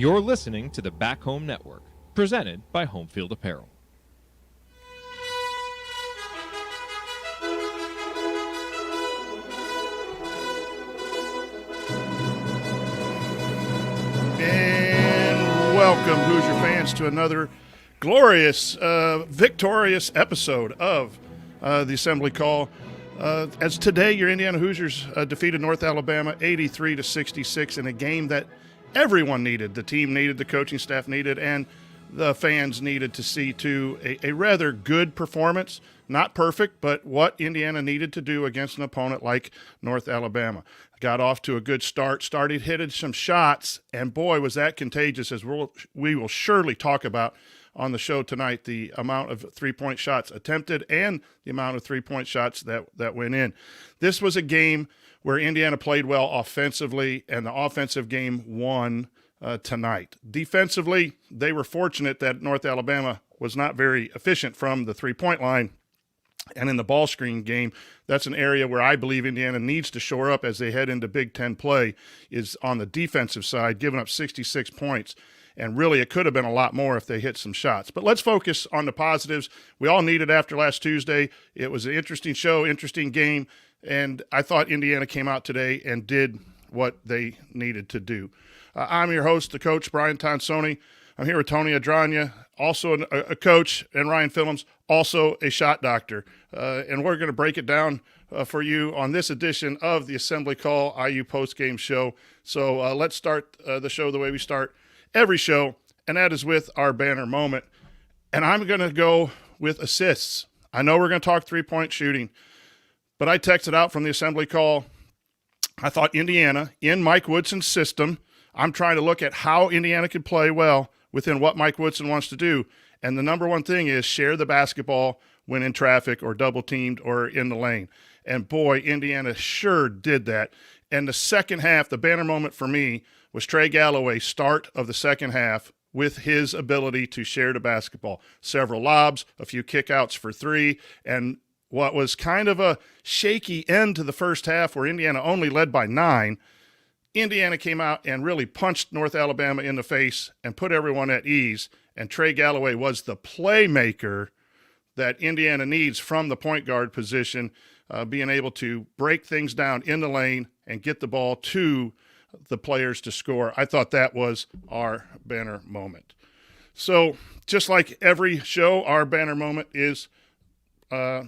You're listening to the Back Home Network, presented by Home Field Apparel. And welcome, Hoosier fans, to another glorious, victorious episode of the Assembly Call. As today, your Indiana Hoosiers defeated North Alabama 83-66 in a game that everyone needed. The team needed, the coaching staff needed, and the fans needed to see a rather good performance. Not perfect, but what Indiana needed to do against an opponent like North Alabama. Got off to a good start, started hitting some shots, and boy, was that contagious, as we will surely talk about on the show tonight, the amount of three-point shots attempted and the amount of three-point shots that went in. This was a game where Indiana played well offensively, and the offensive game won tonight. Defensively, they were fortunate that North Alabama was not very efficient from the three-point line. And in the ball screen game, that's an area where I believe Indiana needs to shore up as they head into Big Ten play, is on the defensive side, giving up 66 points. And really, it could have been a lot more if they hit some shots. But let's focus on the positives. We all need it after last Tuesday. It was an interesting show, interesting game, and I thought Indiana came out today and did what they needed to do. I'm your host, the coach, Brian Tonsoni. I'm here with Tony Adranya, also a coach, and Ryan Phillips, also a shot doctor. And we're going to break it down for you on this edition of the Assembly Call IU Postgame Show. So let's start the show the way we start every show, and that is with our banner moment. And I'm going to go with assists. I know we're going to talk three-point shooting, but I texted out from the Assembly Call. I thought Indiana, in Mike Woodson's system, I'm trying to look at how Indiana could play well within what Mike Woodson wants to do. And the number one thing is share the basketball when in traffic or double-teamed or in the lane. And boy, Indiana sure did that. And the second half, the banner moment for me was Trey Galloway's start of the second half with his ability to share the basketball. Several lobs, a few kickouts for three, and what was kind of a shaky end to the first half where Indiana only led by 9, Indiana came out and really punched North Alabama in the face and put everyone at ease, and Trey Galloway was the playmaker that Indiana needs from the point guard position, being able to break things down in the lane and get the ball to the players to score. I thought that was our banner moment. So just like every show, our banner moment is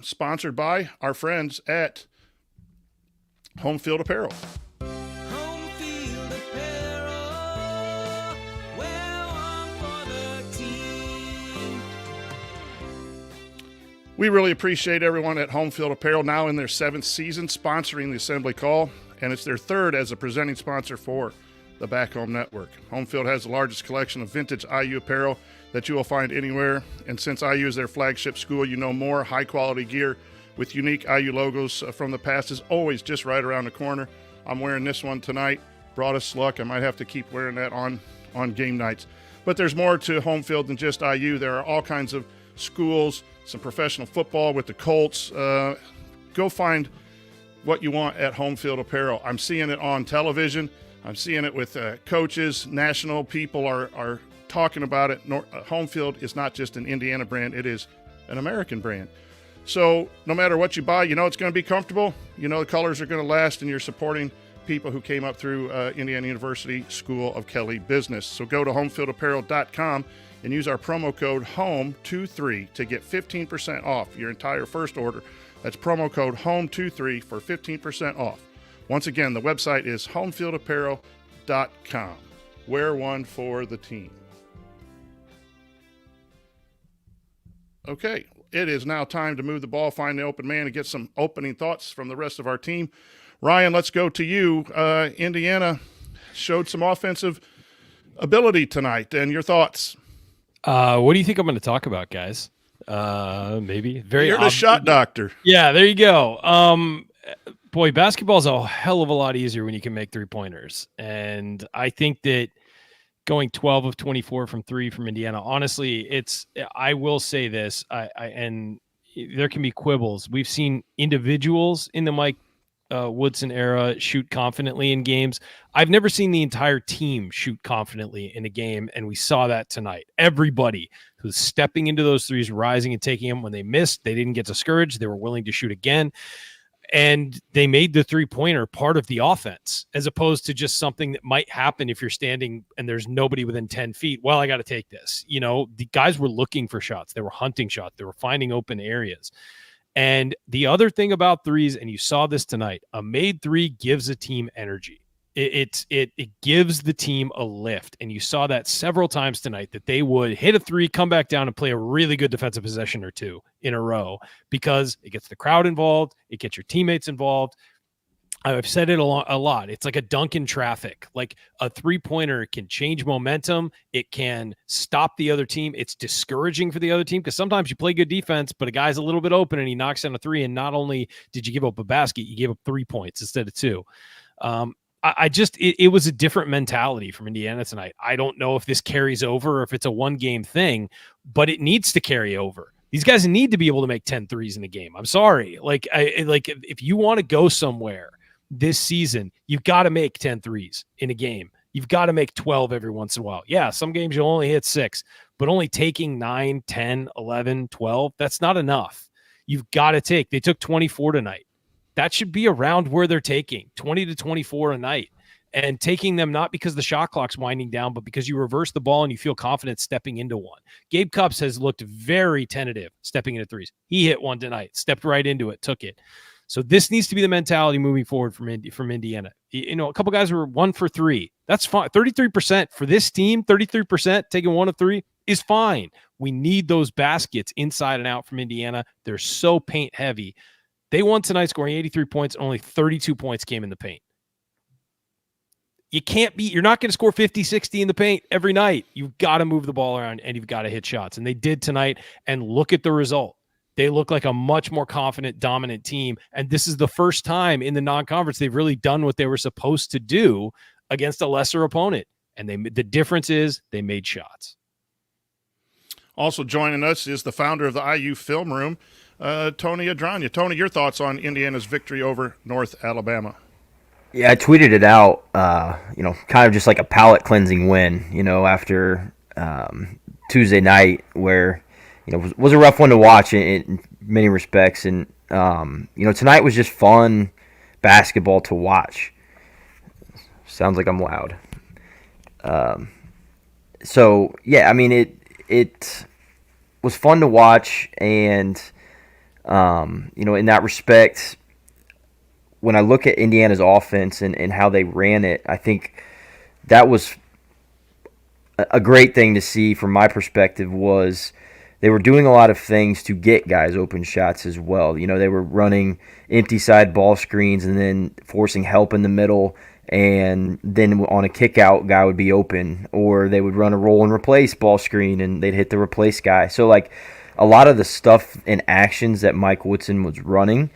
sponsored by our friends at Home Field Apparel. Home Field Apparel, wear one for the team. We really appreciate everyone at Home Field Apparel, now in their 7th season, sponsoring the Assembly Call, and it's their 3rd as a presenting sponsor for the Back Home Network. Home Field has the largest collection of vintage IU apparel that you will find anywhere, and since IU is their flagship school, you know more high-quality gear with unique IU logos from the past is always just right around the corner. I'm wearing this one tonight. Brought us luck. I might have to keep wearing that on game nights. But there's more to Home Field than just IU. There are all kinds of schools, some professional football with the Colts. Go find what you want at Home Field Apparel. I'm seeing it on television. I'm seeing it with coaches. National people are talking about it. Home Field is not just an Indiana brand. It is an American brand. So no matter what you buy, you know it's going to be comfortable. You know the colors are going to last, and you're supporting people who came up through Indiana University School of Kelly Business. So go to homefieldapparel.com and use our promo code HOME23 to get 15% off your entire first order. That's promo code HOME23 for 15% off. Once again, the website is homefieldapparel.com. Wear one for the team. Okay, it is now time to move the ball, find the open man, and get some opening thoughts from the rest of our team. Ryan, let's go to you. Indiana showed some offensive ability tonight, and your thoughts? What do you think I'm going to talk about, guys? Maybe you're the shot doctor. Yeah, there you go. Boy, basketball's a hell of a lot easier when you can make 3-pointers. And I think that going 12 of 24 from 3 from Indiana, honestly, I will say this, and there can be quibbles. We've seen individuals in the Mike Woodson era shoot confidently in games. I've never seen the entire team shoot confidently in a game, and we saw that tonight. Everybody who's stepping into those threes, rising and taking them. When they missed, they didn't get discouraged. They were willing to shoot again. And they made the three-pointer part of the offense, as opposed to just something that might happen if you're standing and there's nobody within 10 feet. Well, I got to take this. The guys were looking for shots. They were hunting shots. They were finding open areas. And the other thing about threes, and you saw this tonight, a made three gives a team energy. It gives the team a lift. And you saw that several times tonight, that they would hit a three, come back down and play a really good defensive possession or two in a row, because it gets the crowd involved. It gets your teammates involved. I've said it a lot. It's like a dunk in traffic. Like a three-pointer can change momentum. It can stop the other team. It's discouraging for the other team, because sometimes you play good defense, but a guy's a little bit open and he knocks down a three, and not only did you give up a basket, you gave up 3 points instead of 2. It was a different mentality from Indiana tonight. I don't know if this carries over or if it's a one-game thing, but it needs to carry over. These guys need to be able to make 10 threes in a game. I'm sorry. If you want to go somewhere this season, you've got to make 10 threes in a game. You've got to make 12 every once in a while. Yeah, some games you'll only hit 6, but only taking 9, 10, 11, 12, that's not enough. You've got to take. They took 24 tonight. That should be around where they're taking 20 to 24 a night, and taking them not because the shot clock's winding down, but because you reverse the ball and you feel confident stepping into one. Gabe Cupps has looked very tentative stepping into threes. He hit one tonight, stepped right into it, took it. So this needs to be the mentality moving forward from Indiana. A couple guys were 1 for 3. That's fine. 33% for this team, 33% taking 1 of 3 is fine. We need those baskets inside and out from Indiana. They're so paint heavy. They won tonight scoring 83 points. Only 32 points came in the paint. You're not going to score 50, 60 in the paint every night. You've got to move the ball around, and you've got to hit shots. And they did tonight, and look at the result. They look like a much more confident, dominant team. And this is the first time in the non-conference they've really done what they were supposed to do against a lesser opponent. And the difference is they made shots. Also joining us is the founder of the IU Film Room, Tony Adranya. Tony, your thoughts on Indiana's victory over North Alabama? Yeah, I tweeted it out, kind of just like a palate cleansing win, after Tuesday night, where, was a rough one to watch in many respects. And, tonight was just fun basketball to watch. Sounds like I'm loud. So, yeah, I mean, it was fun to watch. And, in that respect, when I look at Indiana's offense and how they ran it, I think that was a great thing to see from my perspective. Was they were doing a lot of things to get guys open shots as well. They were running empty side ball screens and then forcing help in the middle, and then on a kick out, guy would be open, or they would run a roll and replace ball screen and they'd hit the replace guy. So a lot of the stuff and actions that Mike Woodson was running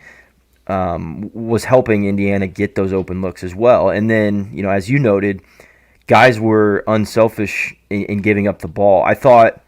was helping Indiana get those open looks as well. And then, as you noted, guys were unselfish in giving up the ball. I thought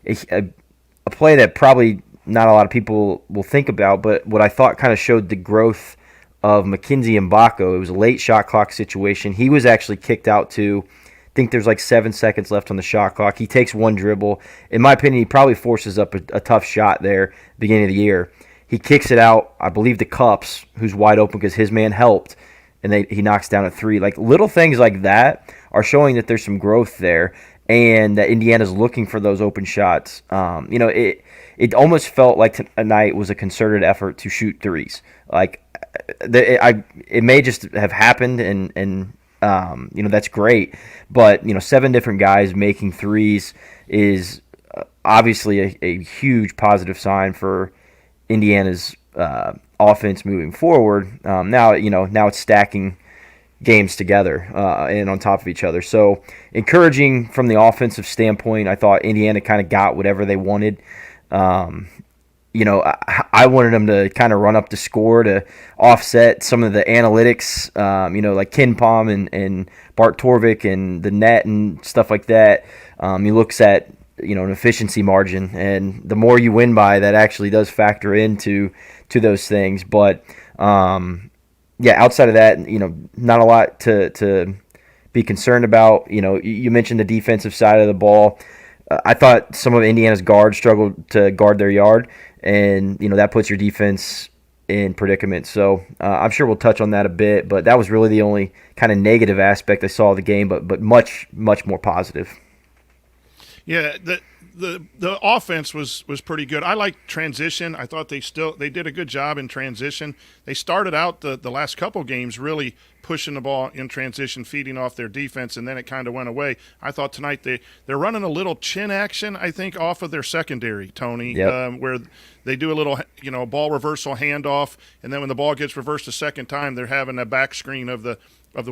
a play that probably not a lot of people will think about, but what I thought kind of showed the growth of Mackenzie Mbako. It was a late shot clock situation. He was actually kicked out to, I think there's 7 seconds left on the shot clock. He takes one dribble. In my opinion, he probably forces up a tough shot there beginning of the year. He kicks it out, I believe, to Cupps, who's wide open because his man helped, and he knocks down a 3. Little things like that are showing that there's some growth there, and that Indiana's looking for those open shots. It almost felt like tonight was a concerted effort to shoot threes. It may just have happened, and that's great, but 7 different guys making threes is obviously a huge positive sign for Indiana's offense moving forward. Now it's stacking games together and on top of each other. So encouraging from the offensive standpoint. I thought Indiana kind of got whatever they wanted. I wanted them to kind of run up the score to offset some of the analytics, like Ken Palm and Bart Torvik and the net and stuff like that. He looks at an efficiency margin, and the more you win by, that actually does factor into those things. But yeah, outside of that, not a lot to be concerned about. You mentioned the defensive side of the ball. I thought some of Indiana's guards struggled to guard their yard, and that puts your defense in predicament. So I'm sure we'll touch on that a bit, but that was really the only kind of negative aspect I saw of the game, but much more positive. Yeah, the offense was pretty good. I like transition. I thought they did a good job in transition. They started out the last couple games really pushing the ball in transition, feeding off their defense, and then it kind of went away. I thought tonight they're running a little chin action, I think, off of their secondary, Tony, Yep. where they do a little ball reversal handoff, and then when the ball gets reversed a second time, they're having a back screen of the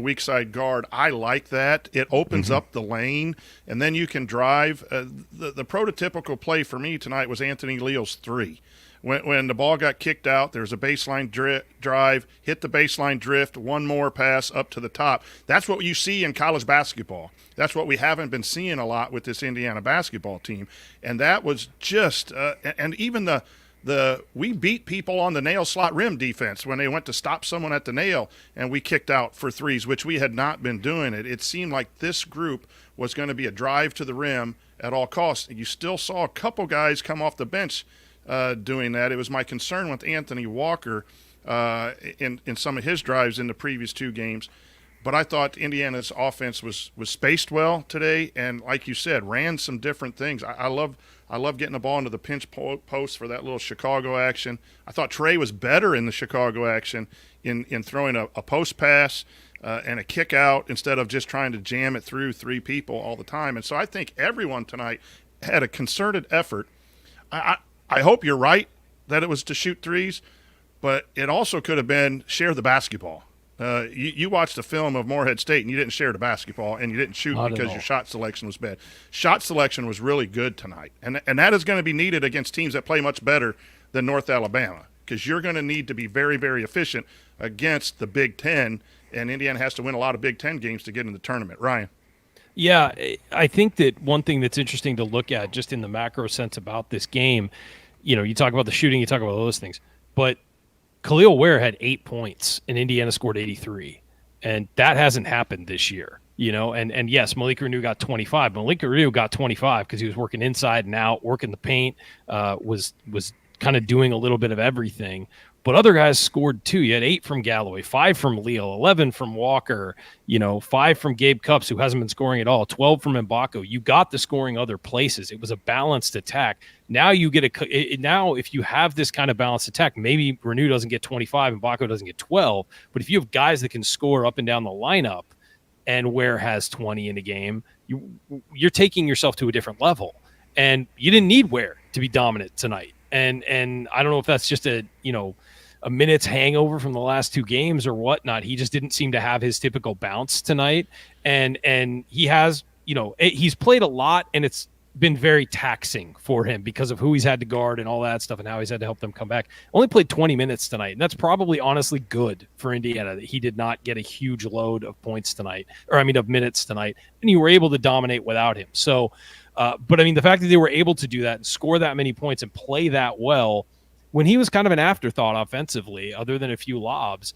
weak side guard. I like that. It opens up the lane, and then you can drive. The prototypical play for me tonight was Anthony Leal's three. When the ball got kicked out, there's a baseline drive, hit the baseline drift, one more pass up to the top. That's what you see in college basketball. That's what we haven't been seeing a lot with this Indiana basketball team. And that was just and even we beat people on the nail slot rim defense when they went to stop someone at the nail, and we kicked out for threes, which we had not been doing. It seemed like this group was going to be a drive to the rim at all costs. You still saw a couple guys come off the bench doing that. It was my concern with Anthony Walker in some of his drives in the previous two games. But I thought Indiana's offense was spaced well today, and like you said, ran some different things. I love getting the ball into the pinch post for that little Chicago action. I thought Trey was better in the Chicago action in throwing a post pass and a kick out instead of just trying to jam it through three people all the time. And so I think everyone tonight had a concerted effort. I hope you're right that it was to shoot threes, but it also could have been share the basketball. You watched a film of Morehead State and you didn't share the basketball and you didn't shoot because your shot selection was bad. Shot selection was really good tonight, and that is going to be needed against teams that play much better than North Alabama, because you're going to need to be very, very efficient against the Big Ten, and Indiana has to win a lot of Big Ten games to get in the tournament. Ryan. Yeah, I think that one thing that's interesting to look at just in the macro sense about this game, you talk about the shooting, you talk about those things, but Khalil Ware had 8 points and Indiana scored 83, and that hasn't happened this year, and yes, Malik Renew got 25. Malik Renew got 25 because he was working inside and out, working the paint, was kind of doing a little bit of everything. But other guys scored too. You had 8 from Galloway, 5 from Leal, 11 from Walker, 5 from Gabe Cupps, who hasn't been scoring at all, 12 from Mbako. You got the scoring other places. It was a balanced attack. Now you get now if you have this kind of balanced attack, maybe Renew doesn't get 25, Mbako doesn't get 12. But if you have guys that can score up and down the lineup, and Ware has 20 in a game, you're taking yourself to a different level. And you didn't need Ware to be dominant tonight. And I don't know if that's just a minute's hangover from the last two games or whatnot. He just didn't seem to have his typical bounce tonight. And he has, he's played a lot, and it's been very taxing for him because of who he's had to guard and all that stuff and how he's had to help them come back. Only played 20 minutes tonight, and that's probably honestly good for Indiana that he did not get a huge load of points tonight, of minutes tonight, and you were able to dominate without him. So, but the fact that they were able to do that and score that many points and play that well when he was kind of an afterthought offensively, other than a few lobs,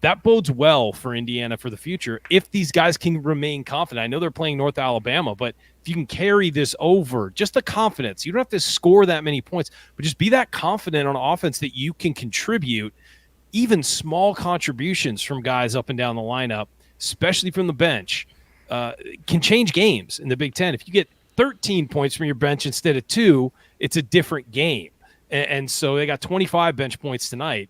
that bodes well for Indiana for the future if these guys can remain confident. I know they're playing North Alabama, but if you can carry this over, just the confidence, you don't have to score that many points, but just be that confident on offense that you can contribute even small contributions from guys up and down the lineup, especially from the bench, can change games in the Big Ten. If you get 13 points from your bench instead of 2, it's a different game. And so they got 25 bench points tonight,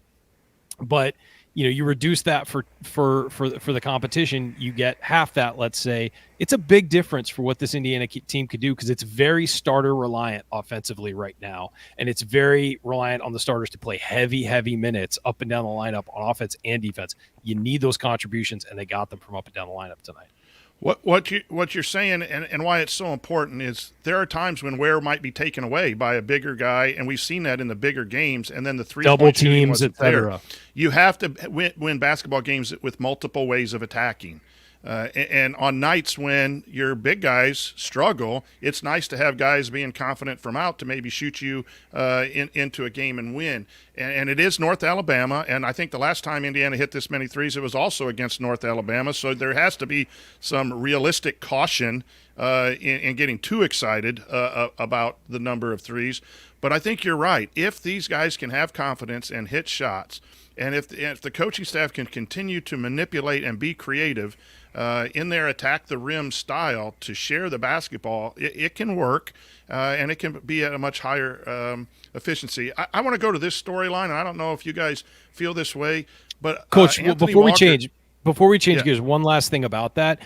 but you reduce that for the competition, you get half that. Let's say it's a big difference for what this Indiana team could do, because it's very starter reliant offensively right now, and it's very reliant on the starters to play heavy minutes up and down the lineup on offense and defense. You need those contributions, and they got them from up and down the lineup tonight. What you're saying and why it's so important is there are times when Ware might be taken away by a bigger guy, and we've seen that in the bigger games, and then the double teams, etc. You have to win basketball games with multiple ways of attacking. And on nights when your big guys struggle, it's nice to have guys being confident from out to maybe shoot you into a game and win. And it is North Alabama, and I think the last time Indiana hit this many threes, it was also against North Alabama. So there has to be some realistic caution in getting too excited about the number of threes. But I think you're right. If these guys can have confidence and hit shots, and if the coaching staff can continue to manipulate and be creative in their attack the rim style to share the basketball, it can work, and it can be at a much higher efficiency. I want to go to this storyline, and I don't know if you guys feel this way, but Coach, before we change Yeah. gears, one last thing about that.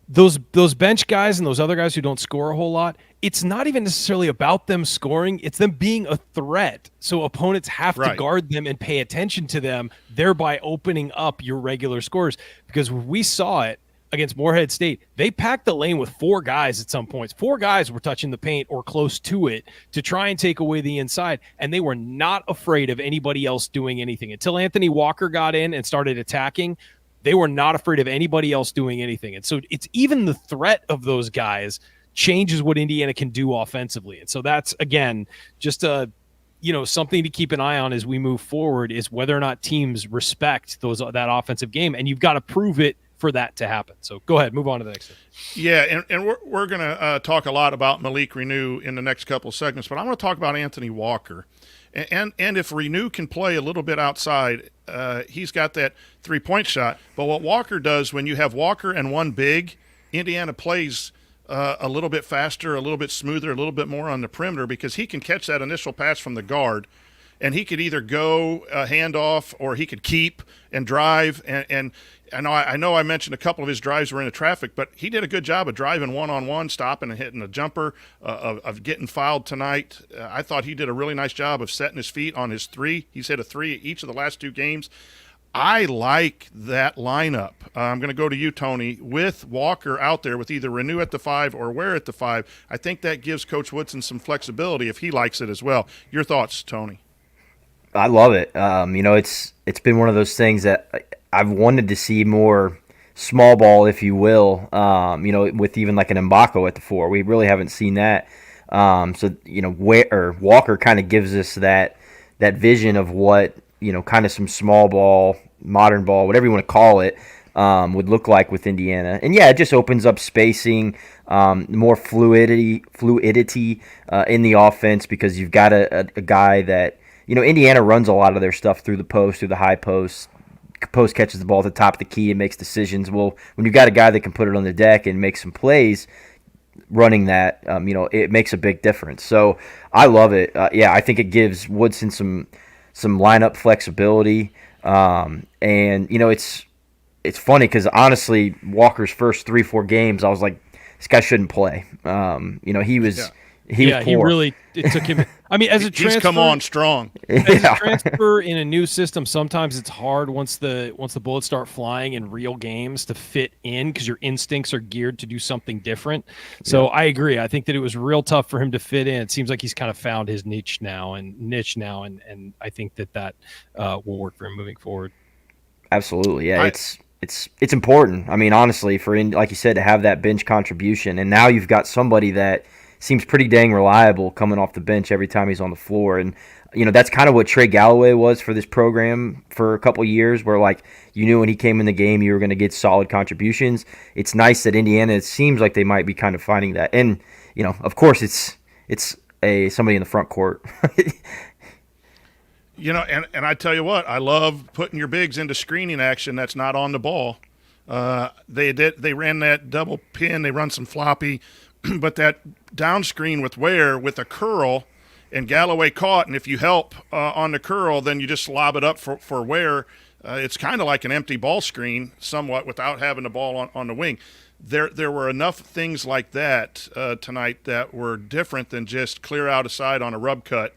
Those bench guys and those other guys who don't score a whole lot, it's not even necessarily about them scoring. It's them being a threat. So opponents have to Right. guard them and pay attention to them, thereby opening up your regular scores. Because we saw it against Morehead State. They packed the lane with 4 guys at some points. 4 guys were touching the paint or close to it to try and take away the inside, and they were not afraid of anybody else doing anything. Until Anthony Walker got in and started attacking, they were not afraid of anybody else doing anything. And so it's even the threat of those guys changes what Indiana can do offensively. And so that's, again, just something to keep an eye on as we move forward, is whether or not teams respect that offensive game. And you've got to prove it for that to happen. So go ahead, move on to the next thing. Yeah, and we're going to talk a lot about Malik Renew in the next couple of segments, but I want to talk about Anthony Walker. And if Renew can play a little bit outside, he's got that three-point shot. But what Walker does, when you have Walker and one big, Indiana plays a little bit faster, a little bit smoother, a little bit more on the perimeter, because he can catch that initial pass from the guard, and he could either go hand off or he could keep and drive. And I know I mentioned a couple of his drives were into traffic, but he did a good job of driving one-on-one, stopping and hitting a jumper, of getting fouled tonight. I thought he did a really nice job of setting his feet on his three. He's hit a three each of the last 2 games. I like that lineup. I'm going to go to you, Tony, with Walker out there with either Renew at the 5 or Ware at the 5. I think that gives Coach Woodson some flexibility if he likes it as well. Your thoughts, Tony? I love it. It's been one of those things that I've wanted to see more small ball, if you will. With even like an Mbako at the 4, we really haven't seen that. Walker kind of gives us that vision of what kind of some small ball, modern ball, whatever you want to call it, would look like with Indiana. And yeah, it just opens up spacing, more fluidity in the offense, because you've got a guy that. Indiana runs a lot of their stuff through the post, through the high post. Post catches the ball at the top of the key and makes decisions. Well, when you've got a guy that can put it on the deck and make some plays running that, it makes a big difference. So I love it. I think it gives Woodson some lineup flexibility. It's funny because, honestly, Walker's first 3-4 games, I was like, this guy shouldn't play. He was... Yeah. He was poor. It took him. I mean, as a transfer, He's come on strong. as a transfer in a new system, sometimes it's hard once the bullets start flying in real games to fit in, because your instincts are geared to do something different. So I agree. I think that it was real tough for him to fit in. It seems like he's kind of found his niche now, and I think that will work for him moving forward. Absolutely, yeah. It's important. I mean, honestly, like you said, to have that bench contribution, and now you've got somebody that seems pretty dang reliable coming off the bench every time he's on the floor. And, that's kind of what Trey Galloway was for this program for a couple years, where, like, you knew when he came in the game you were going to get solid contributions. It's nice that Indiana, it seems like they might be kind of finding that. And, of course, it's somebody in the front court. And I tell you what, I love putting your bigs into screening action that's not on the ball. They ran that double pin, they run some floppy, but that down screen with Ware with a curl, and Galloway caught, and if you help on the curl, then you just lob it up for Ware. It's kind of like an empty ball screen somewhat without having the ball on the wing. There were enough things like that tonight that were different than just clear out a side on a rub cut,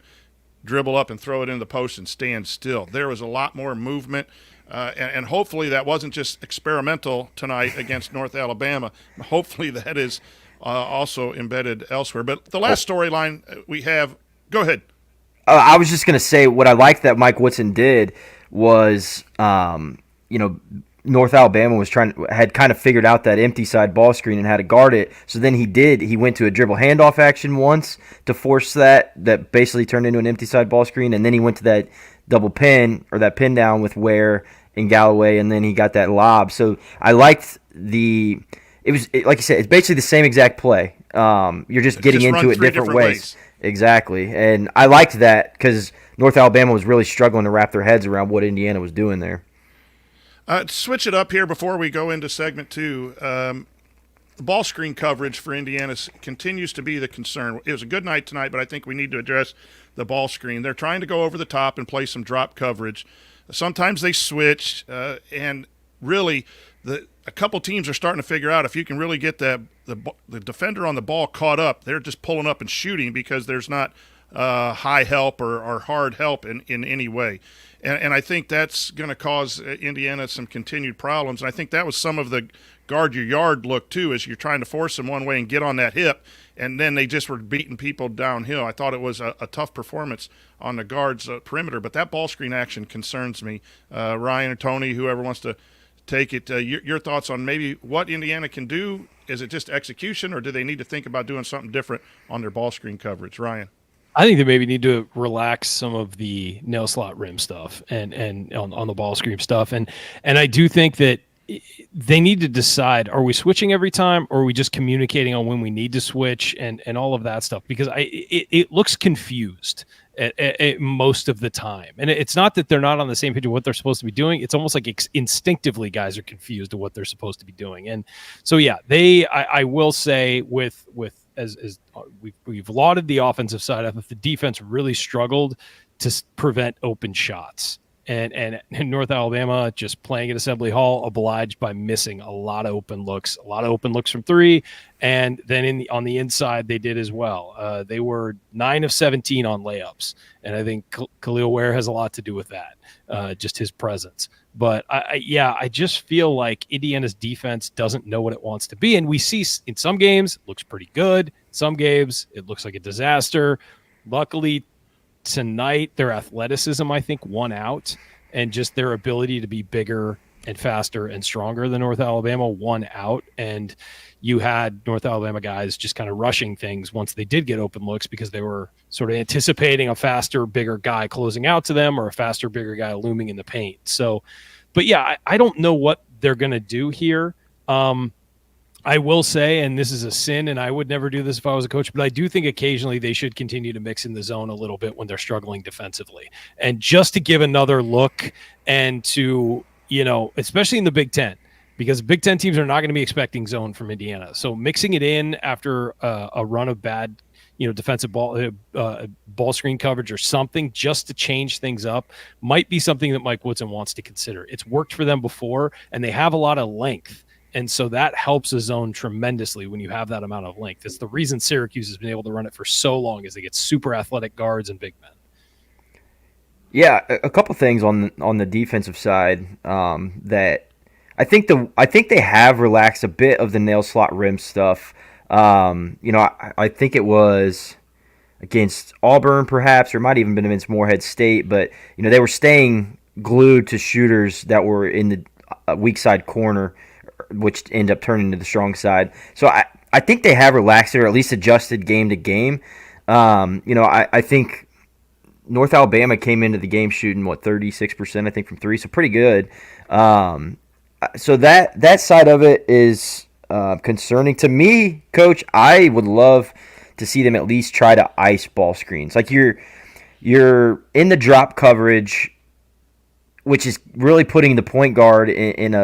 dribble up and throw it in the post and stand still. There was a lot more movement. And hopefully that wasn't just experimental tonight against North Alabama. Hopefully that is also embedded elsewhere. But the last storyline we have – go ahead. I was just going to say what I liked that Mike Woodson did was, North Alabama had kind of figured out that empty side ball screen and how to guard it. So then he went to a dribble handoff action once to force that basically turned into an empty side ball screen, and then he went to that double pin or that pin down with Ware and Galloway, and then he got that lob. So I liked like you said, it's basically the same exact play. You're just getting into it different ways. Exactly, and I liked that because North Alabama was really struggling to wrap their heads around what Indiana was doing there. Switch it up here before we go into segment 2. The ball screen coverage for Indiana continues to be the concern. It was a good night tonight, but I think we need to address the ball screen. They're trying to go over the top and play some drop coverage. Sometimes they switch, and really a couple teams are starting to figure out if you can really get the defender on the ball caught up, they're just pulling up and shooting because there's not high help or hard help in any way. And I think that's going to cause Indiana some continued problems. And I think that was some of the guard your yard look, too, as you're trying to force them one way and get on that hip, and then they just were beating people downhill. I thought it was a tough performance on the guard's perimeter. But that ball screen action concerns me. Ryan or Tony, whoever wants to take it, your thoughts on maybe what Indiana can do. Is it just execution, or do they need to think about doing something different on their ball screen coverage? Ryan? I think they maybe need to relax some of the nail slot rim stuff and on the ball screen stuff. And I do think that they need to decide, are we switching every time, or are we just communicating on when we need to switch and all of that stuff? Because it looks confused at most of the time. And it's not that they're not on the same page of what they're supposed to be doing. It's almost like instinctively guys are confused of what they're supposed to be doing. And so, yeah, I will say with as we've lauded the offensive side of it, the defense really struggled to prevent open shots. And North Alabama, just playing at Assembly Hall, obliged by missing a lot of open looks from three. And then on the inside, they did as well. They were 9 of 17 on layups. And I think Khalil Ware has a lot to do with that, just his presence. But I just feel like Indiana's defense doesn't know what it wants to be. And we see in some games, it looks pretty good. In some games, it looks like a disaster. Luckily, tonight, their athleticism, I think, won out, and just their ability to be bigger and faster and stronger than North Alabama won out. And you had North Alabama guys just kind of rushing things once they did get open looks because they were sort of anticipating a faster, bigger guy closing out to them or a faster, bigger guy looming in the paint. So, but yeah, I don't know what they're going to do here. I will say, and this is a sin, and I would never do this if I was a coach, but I do think occasionally they should continue to mix in the zone a little bit when they're struggling defensively. And just to give another look and to, especially in the Big Ten, because Big Ten teams are not going to be expecting zone from Indiana. So mixing it in after a run of bad, defensive ball screen coverage or something just to change things up might be something that Mike Woodson wants to consider. It's worked for them before, and they have a lot of length. And so that helps a zone tremendously when you have that amount of length. It's the reason Syracuse has been able to run it for so long, is they get super athletic guards and big men. Yeah, a couple things on the defensive side that I think they have relaxed a bit of the nail slot rim stuff. I think it was against Auburn, perhaps, or it might even been against Morehead State, but they were staying glued to shooters that were in the weak side corner, which end up turning to the strong side. So I think they have relaxed it, or at least adjusted game to game. I think North Alabama came into the game shooting, 36%, I think, from three, so pretty good. So that side of it is concerning. To me, Coach, I would love to see them at least try to ice ball screens. Like you're in the drop coverage, which is really putting the point guard in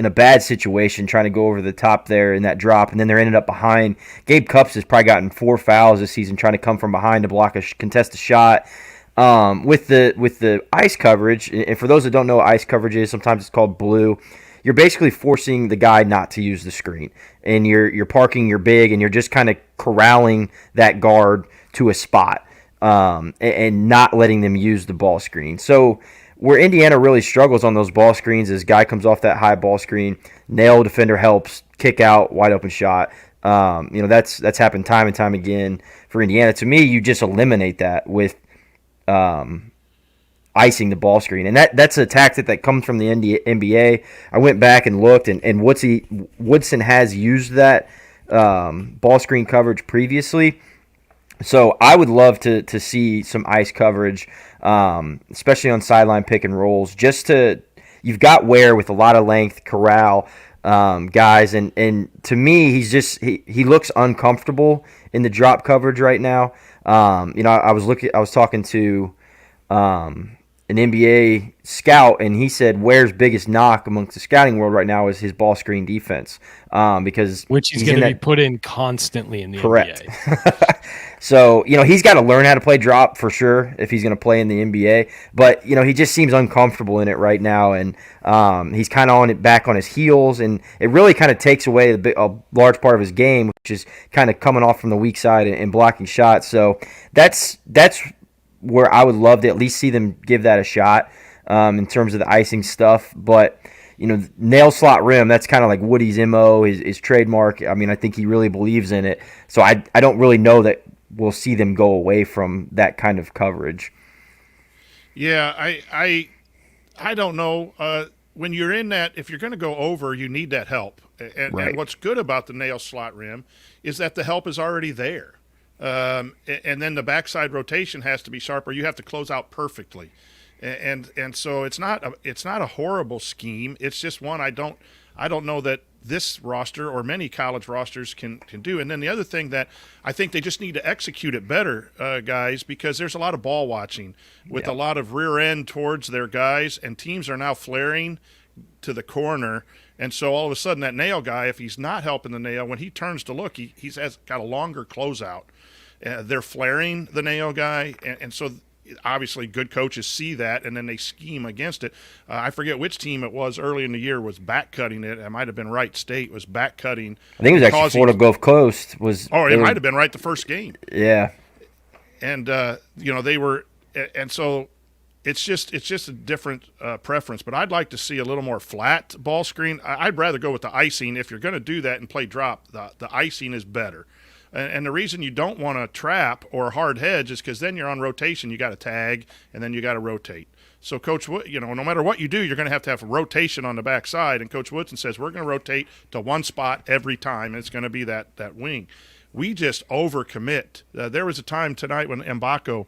a bad situation, trying to go over the top there in that drop, and then they're ended up behind. Gabe Cupps has probably gotten 4 fouls this season trying to come from behind to block contest a shot. With the ice coverage, and for those that don't know what ice coverage is, sometimes it's called blue. You're basically forcing the guy not to use the screen, and you're parking your big, and you're just kind of corralling that guard to a spot, and not letting them use the ball screen. So where Indiana really struggles on those ball screens is guy comes off that high ball screen, nail defender helps, kick out, wide open shot. That's happened time and time again for Indiana. To me, you just eliminate that with icing the ball screen, and that's a tactic that comes from the NBA. I went back and looked, and Woodson has used that ball screen coverage previously. So I would love to see some ice coverage, especially on sideline pick and rolls. You've got Ware with a lot of length, corral guys, and to me, he looks uncomfortable in the drop coverage right now. I was talking to an NBA scout, and he said Ware's biggest knock amongst the scouting world right now is his ball screen defense, because which he's going to be put in constantly in the correct. NBA. So, he's got to learn how to play drop for sure if he's going to play in the NBA. But, he just seems uncomfortable in it right now, and he's kind of back on his heels, and it really kind of takes away a large part of his game, which is kind of coming off from the weak side and blocking shots. So that's where I would love to at least see them give that a shot in terms of the icing stuff. But, nail slot rim, that's kind of like Woody's MO, his trademark. I mean, I think he really believes in it. So I don't really know that we'll see them go away from that kind of coverage. Yeah, I don't know. When you're in that, if you're going to go over, you need that help. And what's good about the nail slot rim is that the help is already there. And then the backside rotation has to be sharper. You have to close out perfectly. And so it's not a horrible scheme. It's just one I don't know that this roster or many college rosters can do. And then the other thing that I think they just need to execute it better, guys, because there's a lot of ball watching with a lot of rear end towards their guys, and teams are now flaring to the corner. And so all of a sudden that nail guy, if he's not helping the nail, when he turns to look, he's got a longer closeout. They're flaring the nail guy, and so obviously good coaches see that, and then they scheme against it. I forget which team it was early in the year was back cutting it. It might have been Wright State was back cutting. I think it was actually Florida Gulf Coast. It might have been right the first game. Yeah, and they were, and so it's just a different preference. But I'd like to see a little more flat ball screen. I'd rather go with the icing. If you're going to do that and play drop, the icing is better. And the reason you don't want to trap or hard hedge is because then you're on rotation. You got to tag, and then you got to rotate. So Coach Wood, no matter what you do, you're going to have a rotation on the backside. And Coach Woodson says we're going to rotate to one spot every time, and it's going to be that wing. We just overcommit. There was a time tonight when Mbako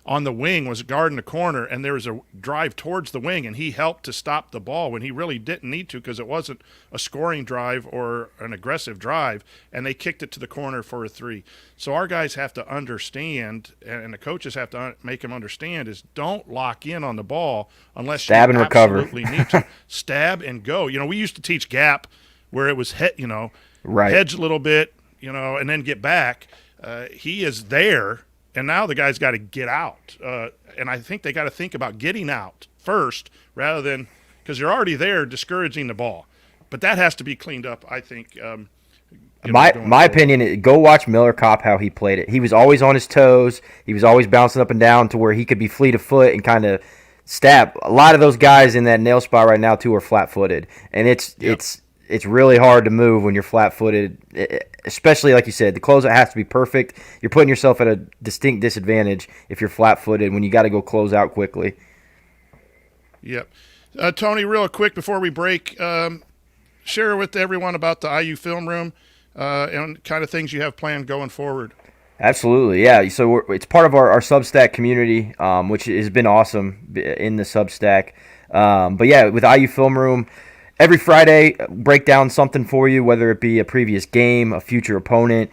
on the wing was guarding the corner, and there was a drive towards the wing, and he helped to stop the ball when he really didn't need to because it wasn't a scoring drive or an aggressive drive, and they kicked it to the corner for a three. So our guys have to understand, and the coaches have to make them understand, is don't lock in on the ball unless stab you and absolutely recover. need to. Stab and go. We used to teach gap where it was, hedge a little bit, and then get back. He is there. And now the guy's got to get out. And I think they got to think about getting out first rather than – because you're already there discouraging the ball. But that has to be cleaned up, I think. My opinion, go watch Miller Kopp how he played it. He was always on his toes. He was always bouncing up and down to where he could be fleet of foot and kind of stab. A lot of those guys in that nail spot right now, too, are flat-footed. And it's really hard to move when you're flat-footed, especially like you said. The closeout has to be perfect. You're putting yourself at a distinct disadvantage if you're flat-footed when you got to go close out quickly. Yep. Tony, real quick before we break, share with everyone about the IU film room and kind of things you have planned going forward. Absolutely, yeah. So it's part of our Substack community, which has been awesome in the Substack. But yeah, with IU Film Room, every Friday, break down something for you, whether it be a previous game, a future opponent,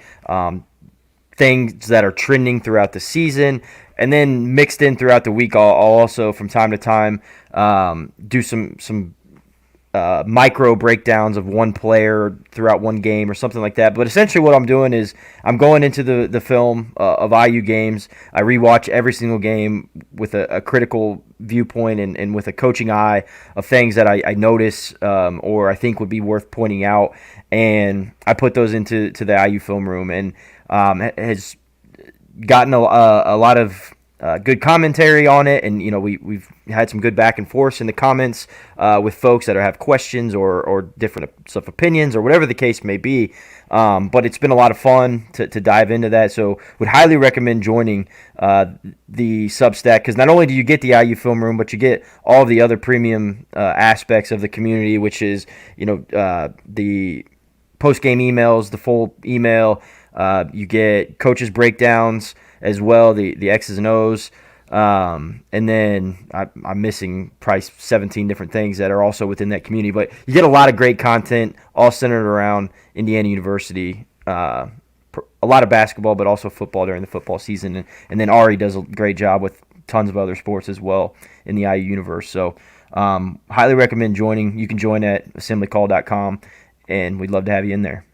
things that are trending throughout the season, and then mixed in throughout the week, I'll also from time to time do some micro breakdowns of one player throughout one game or something like that. But essentially what I'm doing is I'm going into the film of IU games. I rewatch every single game with a critical viewpoint and with a coaching eye of things that I notice or I think would be worth pointing out. And I put those into the IU film room and has gotten a lot of good commentary on it, and we've had some good back and forth in the comments with folks that have questions or different of opinions or whatever the case may be. But it's been a lot of fun to dive into that. So would highly recommend joining the Substack, because not only do you get the IU Film Room, but you get all the other premium aspects of the community, which is the post-game emails, the full email. You get coaches breakdowns as well, the X's and O's. And then I'm missing probably 17 different things that are also within that community. But you get a lot of great content, all centered around Indiana University. A lot of basketball, but also football during the football season. And then Ari does a great job with tons of other sports as well in the IU universe. So highly recommend joining. You can join at assemblycall.com, and we'd love to have you in there.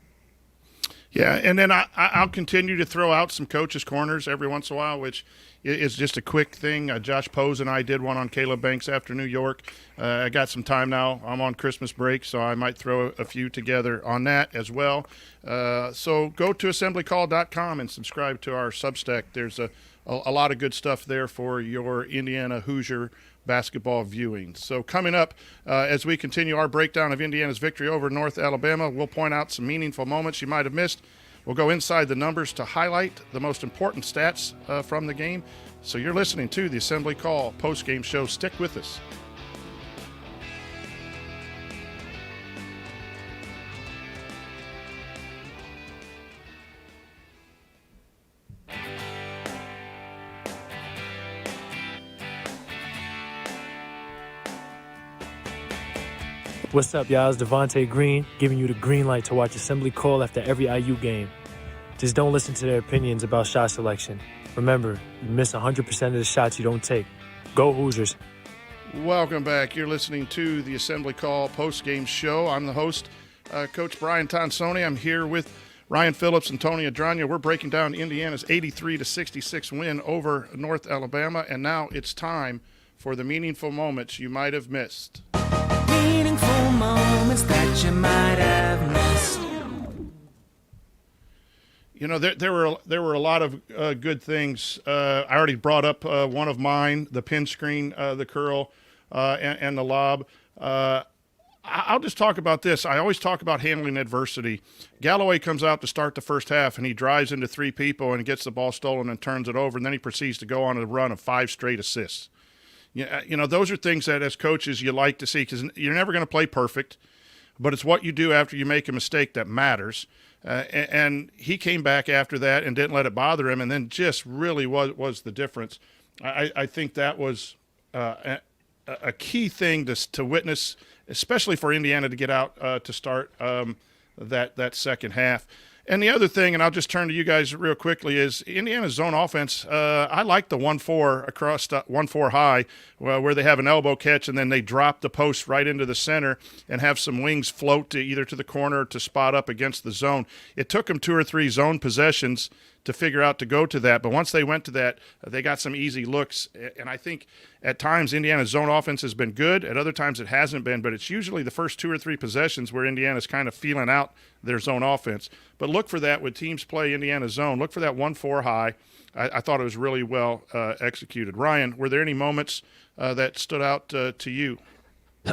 Yeah, and then I'll continue to throw out some coaches' corners every once in a while, which is just a quick thing. Josh Pose and I did one on Caleb Banks after New York. I got some time now. I'm on Christmas break, so I might throw a few together on that as well. So go to assemblycall.com and subscribe to our Substack. There's a lot of good stuff there for your Indiana Hoosier basketball viewing. So coming up, as we continue our breakdown of Indiana's victory over North Alabama, we'll point out some meaningful moments you might have missed. We'll go inside the numbers to highlight the most important stats from the game. So you're listening to the Assembly Call post-game show. Stick with us. What's up, y'all? It's Devontae Green giving you the green light to watch Assembly Call after every IU game. Just don't listen to their opinions about shot selection. Remember, you miss 100% of the shots you don't take. Go Hoosiers. Welcome back. You're listening to the Assembly Call post-game show. I'm the host, Coach Brian Tonsoni. I'm here with Ryan Phillips and Tony Adragna. We're breaking down Indiana's 83-66 win over North Alabama, and now it's time for the meaningful moments you might have missed. Meaningful moments that you might have missed. You know, there were a lot of good things. I already brought up one of mine, the pin screen, the curl, and the lob. I'll just talk about this. I always talk about handling adversity. Galloway comes out to start the first half, and he drives into three people and gets the ball stolen and turns it over, and then he proceeds to go on a run of 5 straight assists. Yeah, you know, those are things that as coaches you like to see, because you're never going to play perfect, but it's what you do after you make a mistake that matters. And he came back after that and didn't let it bother him, and then just really was the difference. I think that was a key thing to witness, especially for Indiana to get out to start that second half. And the other thing, and I'll just turn to you guys real quickly, is Indiana's zone offense. I like the 1-4 across 1-4 high, where they have an elbow catch and then they drop the post right into the center and have some wings float to either to the corner or to spot up against the zone. It took them 2 or 3 zone possessions to figure out to go to that, but once they went to that, they got some easy looks. And I think at times Indiana's zone offense has been good, at other times it hasn't been, but it's usually the first 2 or 3 possessions where Indiana's kind of feeling out their zone offense. But look for that when teams play Indiana's zone. Look for that 1-4 high. I thought it was really well executed. Ryan, were there any moments that stood out to you?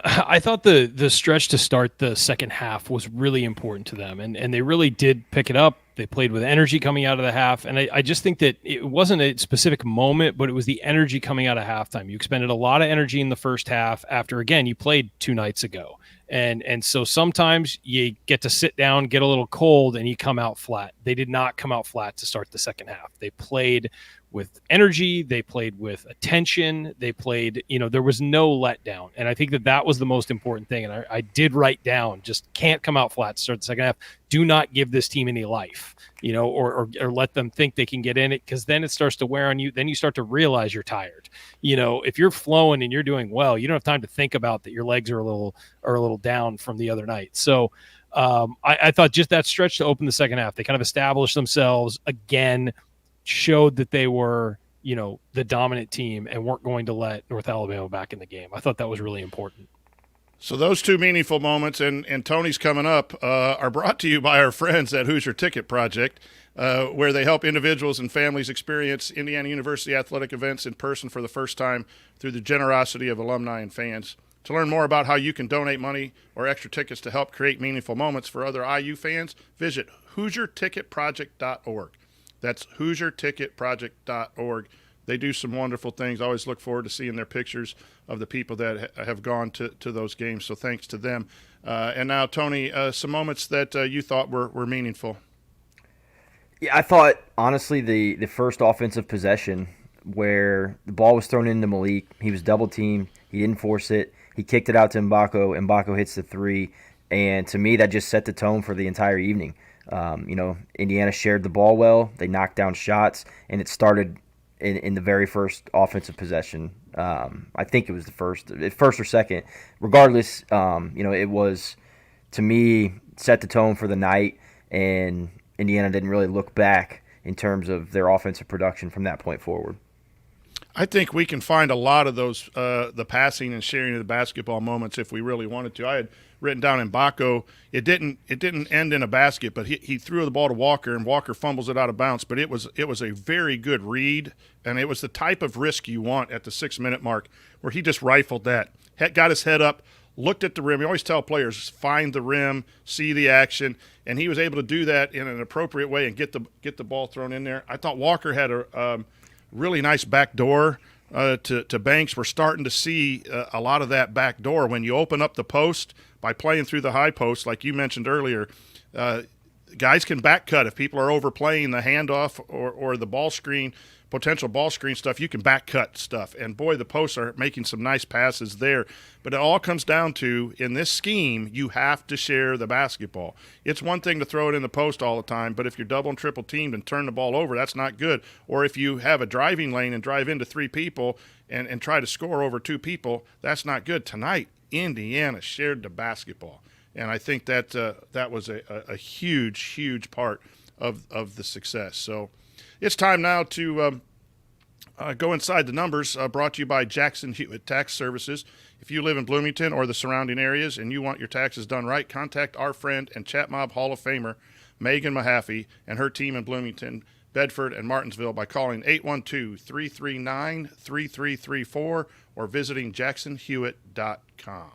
I thought the stretch to start the second half was really important to them, and they really did pick it up. They played with energy coming out of the half, and I just think that it wasn't a specific moment, but it was the energy coming out of halftime. You expended a lot of energy in the first half after, again, you played 2 nights ago. And so sometimes you get to sit down, get a little cold, and you come out flat. They did not come out flat to start the second half. They played with energy. They played with attention. They played, there was no letdown. And I think that was the most important thing. And I did write down, just can't come out flat to start the second half. Do not give this team any life, or let them think they can get in it, because then it starts to wear on you. Then you start to realize you're tired. If you're flowing and you're doing well, you don't have time to think about that your legs are a little down from the other night. So I thought just that stretch to open the second half, they kind of established themselves again, showed that they were, the dominant team and weren't going to let North Alabama back in the game. I thought that was really important. So those two meaningful moments, and Tony's coming up, are brought to you by our friends at Hoosier Ticket Project, where they help individuals and families experience Indiana University athletic events in person for the first time through the generosity of alumni and fans. To learn more about how you can donate money or extra tickets to help create meaningful moments for other IU fans, visit HoosierTicketProject.org. That's HoosierTicketProject.org. They do some wonderful things. I always look forward to seeing their pictures of the people that have gone to those games, so thanks to them. And now, Tony, some moments that you thought were meaningful. Yeah, I thought, honestly, the first offensive possession where the ball was thrown into Malik, he was double-teamed, he didn't force it, he kicked it out to Mbako, Mbako hits the three, and to me that just set the tone for the entire evening. Indiana shared the ball well, they knocked down shots, and it started in the very first offensive possession. I think it was the first or second. Regardless, it was, to me, set the tone for the night, and Indiana didn't really look back in terms of their offensive production from that point forward. I think we can find a lot of those, the passing and sharing of the basketball moments if we really wanted to. I had written down in Baco, it didn't end in a basket, but he threw the ball to Walker, and Walker fumbles it out of bounds. But it was a very good read, and it was the type of risk you want at the 6-minute mark where he just rifled that, got his head up, looked at the rim. You always tell players, find the rim, see the action, and he was able to do that in an appropriate way and get the ball thrown in there. I thought Walker had a really nice back door to Banks. We're starting to see a lot of that back door. When you open up the post by playing through the high post, like you mentioned earlier, guys can back cut. If people are overplaying the handoff or the ball screen, potential ball screen stuff, you can back cut stuff. And, boy, the posts are making some nice passes there. But it all comes down to, in this scheme, you have to share the basketball. It's one thing to throw it in the post all the time, but if you're double and triple teamed and turn the ball over, that's not good. Or if you have a driving lane and drive into 3 people and try to score over 2 people, that's not good. Tonight, Indiana shared the basketball. And I think that that was a huge, huge part of the success. So it's time now to go inside the numbers, brought to you by Jackson Hewitt Tax Services. If you live in Bloomington or the surrounding areas and you want your taxes done right, contact our friend and Chat Mob Hall of Famer, Megan Mahaffey, and her team in Bloomington, Bedford, and Martinsville by calling 812-339-3334 or visiting jacksonhewitt.com.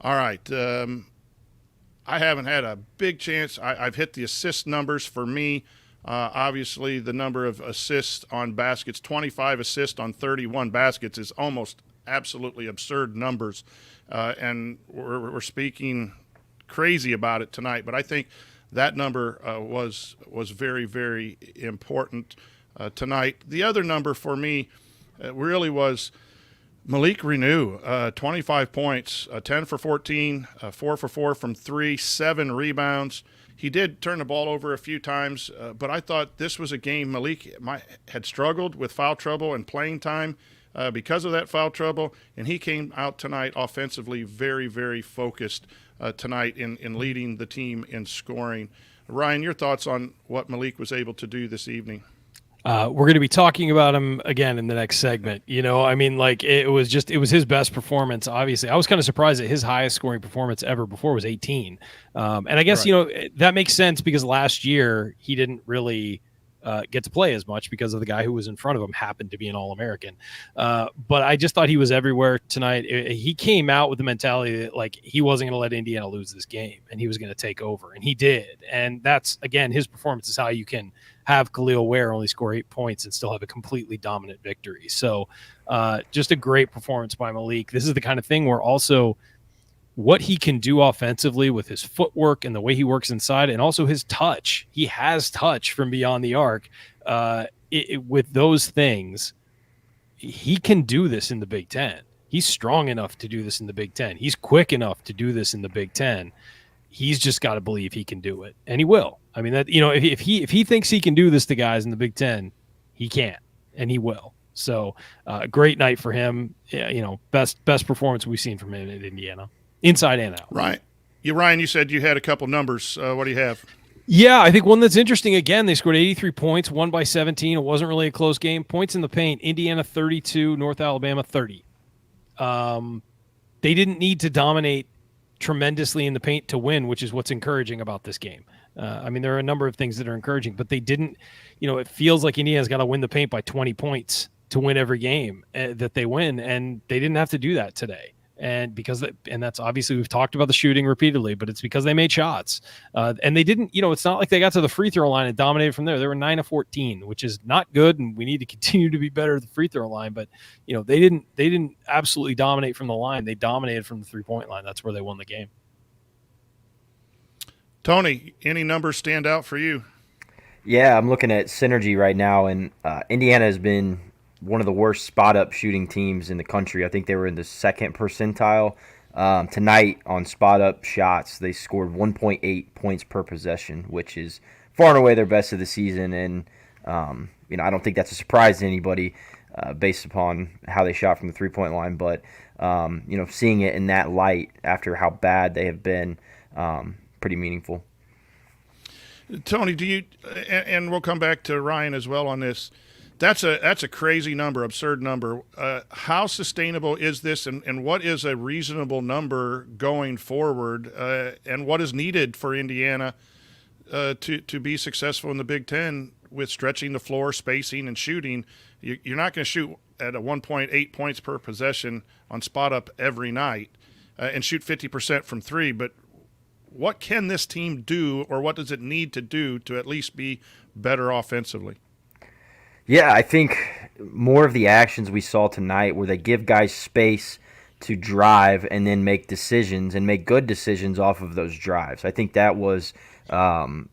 All right. I haven't had a big chance. I've hit the assist numbers for me. Obviously, the number of assists on baskets, 25 assists on 31 baskets, is almost absolutely absurd numbers. And we're speaking crazy about it tonight. But I think that number was very, very important tonight. The other number for me really was Malik Renew, 25 points, 10 for 14, 4 for 4 from 3, 7 rebounds. He did turn the ball over a few times, but I thought this was a game Malik had struggled with foul trouble and playing time because of that foul trouble, and he came out tonight offensively very, very focused tonight in leading the team in scoring. Ryan, your thoughts on what Malik was able to do this evening? We're going to be talking about him again in the next segment. It was his best performance. Obviously, I was kind of surprised that his highest scoring performance ever before was 18. And I guess, right, that makes sense because last year he didn't really get to play as much because of the guy who was in front of him happened to be an All-American. But I just thought he was everywhere tonight. He came out with the mentality that he wasn't going to let Indiana lose this game and he was going to take over, and he did. And that's, again, his performance is how you can have Khalil Ware only score 8 points and still have a completely dominant victory. So just a great performance by Malik. This is the kind of thing where also what he can do offensively with his footwork and the way he works inside, and also his touch. He has touch from beyond the arc. With those things, he can do this in the Big Ten. He's strong enough to do this in the Big Ten. He's quick enough to do this in the Big Ten. He's just got to believe he can do it, and he will. I mean, that if he thinks he can do this to guys in the Big Ten, he can, and he will. So, great night for him. Best performance we've seen from him at Indiana, inside and out. Right. Ryan, you said you had a couple numbers. What do you have? Yeah, I think one that's interesting, again, they scored 83 points, won by 17. It wasn't really a close game. Points in the paint, Indiana 32, North Alabama 30. they didn't need to dominate tremendously in the paint to win, which is what's encouraging about this game. I mean, there are a number of things that are encouraging, but they didn't, it feels like Indiana's got to win the paint by 20 points to win every game that they win. And they didn't have to do that today. And that's obviously, we've talked about the shooting repeatedly, but it's because they made shots. And they didn't, it's not like they got to the free throw line and dominated from there. They were 9 of 14, which is not good. And we need to continue to be better at the free throw line. But, they didn't absolutely dominate from the line. They dominated from the 3-point line. That's where they won the game. Tony, any numbers stand out for you? Yeah, I'm looking at Synergy right now, and Indiana has been one of the worst spot-up shooting teams in the country. I think they were in the second percentile. Tonight, on spot-up shots, they scored 1.8 points per possession, which is far and away their best of the season. And, I don't think that's a surprise to anybody based upon how they shot from the three-point line. But, seeing it in that light after how bad they have been, pretty meaningful. Tony, do you, and we'll come back to Ryan as well on this, that's a crazy number, absurd number. How sustainable is this, and what is a reasonable number going forward, and what is needed for Indiana to be successful in the Big Ten with stretching the floor, spacing, and shooting? You're not going to shoot at a 1.8 points per possession on spot up every night and shoot 50% from three, but what can this team do, or what does it need to do to at least be better offensively? Yeah, I think more of the actions we saw tonight where they give guys space to drive and then make decisions and make good decisions off of those drives. I think that was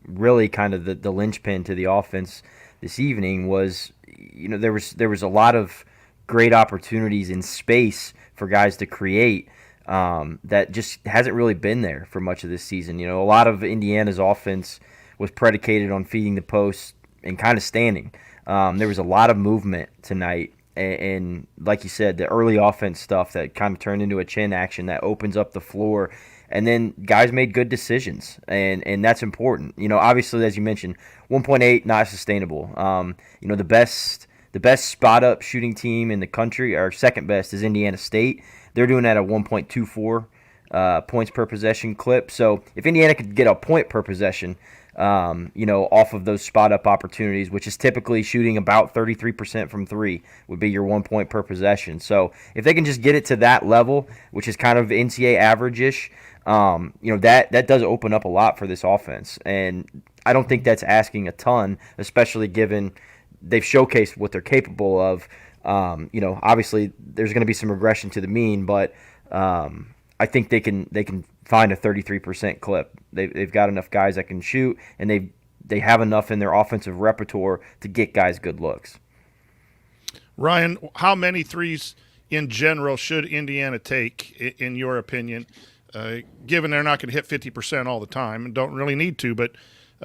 really kind of the linchpin to the offense this evening was, there was a lot of great opportunities in space for guys to create. That just hasn't really been there for much of this season. A lot of Indiana's offense was predicated on feeding the post and kind of standing. There was a lot of movement tonight, and like you said, the early offense stuff that kind of turned into a chin action that opens up the floor, and then guys made good decisions, and that's important. Obviously, as you mentioned, 1.8 not sustainable. The best spot up shooting team in the country, or second best, is Indiana State. They're doing that at 1.24 points per possession clip. So if Indiana could get a point per possession, off of those spot-up opportunities, which is typically shooting about 33% from three, would be your 1 point per possession. So if they can just get it to that level, which is kind of NCAA average-ish, that does open up a lot for this offense. And I don't think that's asking a ton, especially given they've showcased what they're capable of. Obviously there's going to be some regression to the mean, but I think they can find a 33% clip. They've got enough guys that can shoot, and they have enough in their offensive repertoire to get guys good looks. Ryan, how many threes in general should Indiana take, in your opinion, given they're not going to hit 50% all the time and don't really need to, but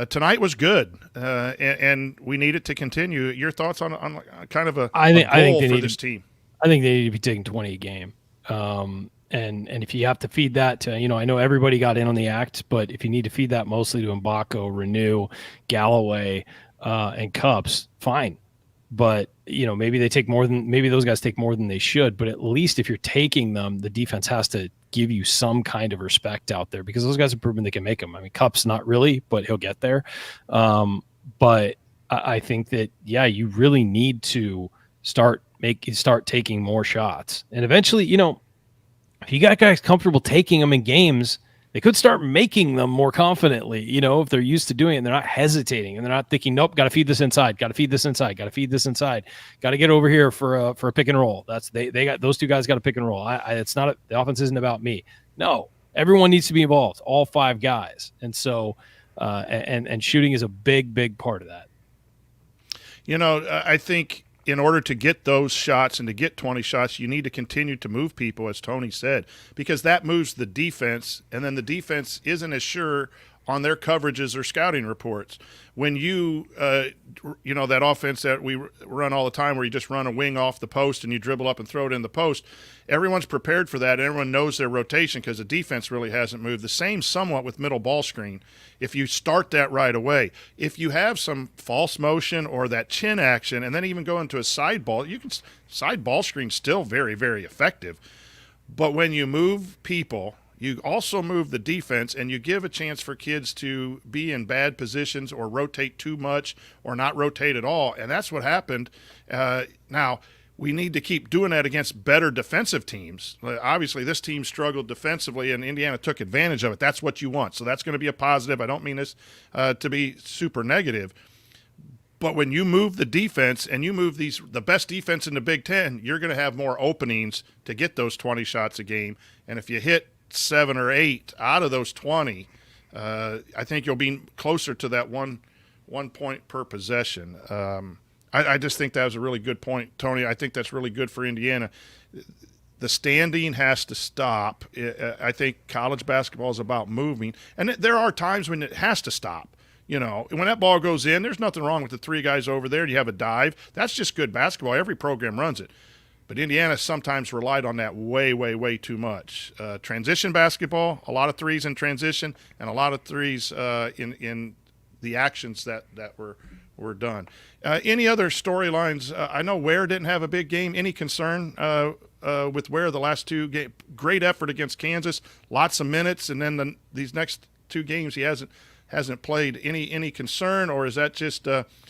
tonight was good, and we need it to continue. Your thoughts on kind of a goal for this team? I think they need to be taking 20 a game. And if you have to feed that to, I know everybody got in on the act, but if you need to feed that mostly to Mbako, Renew, Galloway, and Cups, fine. But, maybe those guys take more than they should. But at least if you're taking them, the defense has to give you some kind of respect out there, because those guys have proven they can make them. I mean, Cups, not really, but he'll get there. But I think that, you really need to start taking more shots. And eventually, if you got guys comfortable taking them in games, they could start making them more confidently, if they're used to doing it and they're not hesitating and they're not thinking, nope, got to feed this inside, got to feed this inside, got to feed this inside, got to get over here for a pick and roll. They got those two guys got to pick and roll. It's not the offense isn't about me. No, everyone needs to be involved, all five guys. And so, and shooting is a big part of that. I think in order to get those shots and to get 20 shots, you need to continue to move people, as Tony said, because that moves the defense, and then the defense isn't as sure on their coverages or scouting reports. When that offense that we run all the time where you just run a wing off the post and you dribble up and throw it in the post, everyone's prepared for that. And everyone knows their rotation because the defense really hasn't moved. The same somewhat with middle ball screen. If you start that right away, if you have some false motion or that chin action and then even go into a side ball, side ball screen still very, very effective. But when you move people, you also move the defense, and you give a chance for kids to be in bad positions or rotate too much or not rotate at all. And that's what happened. Now, we need to keep doing that against better defensive teams. Obviously, this team struggled defensively, and Indiana took advantage of it. That's what you want. So that's going to be a positive. I don't mean this to be super negative. But when you move the defense and you move the best defense in the Big Ten, you're going to have more openings to get those 20 shots a game. And if you hit 7 or 8 out of those 20, I think you'll be closer to that one point per possession. I just think that was a really good point, Tony. I think that's really good for Indiana. The standing has to stop. I think college basketball is about moving. And there are times when it has to stop. You know, when that ball goes in, there's nothing wrong with the 3 guys over there and you have a dive. That's just good basketball. Every program runs it. But Indiana sometimes relied on that way too much. Transition basketball, a lot of threes in transition, and a lot of threes in the actions that were done. Any other storylines? I know Ware didn't have a big game. Any concern with Ware the last 2 games? Great effort against Kansas, lots of minutes, and then these next 2 games he hasn't played. Any concern, or is that just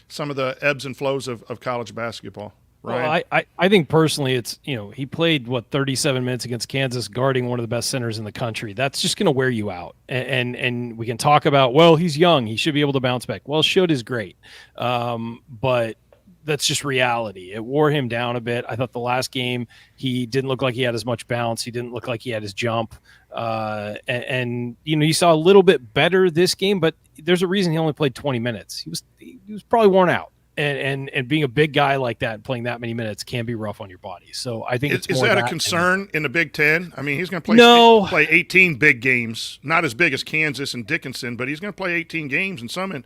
some of the ebbs and flows of college basketball? Ryan? Well, I think personally it's, he played 37 minutes against Kansas guarding one of the best centers in the country. That's just going to wear you out. And we can talk about, well, he's young, he should be able to bounce back. Well, should is great. But that's just reality. It wore him down a bit. I thought the last game he didn't look like he had as much bounce. He didn't look like he had his jump. And you saw a little bit better this game, but there's a reason he only played 20 minutes. He was probably worn out. And being a big guy like that, playing that many minutes can be rough on your body. So I think is that a concern in the Big Ten? I mean, he's going to play 18 big games, not as big as Kansas and Dickinson, but he's going to play 18 games, and some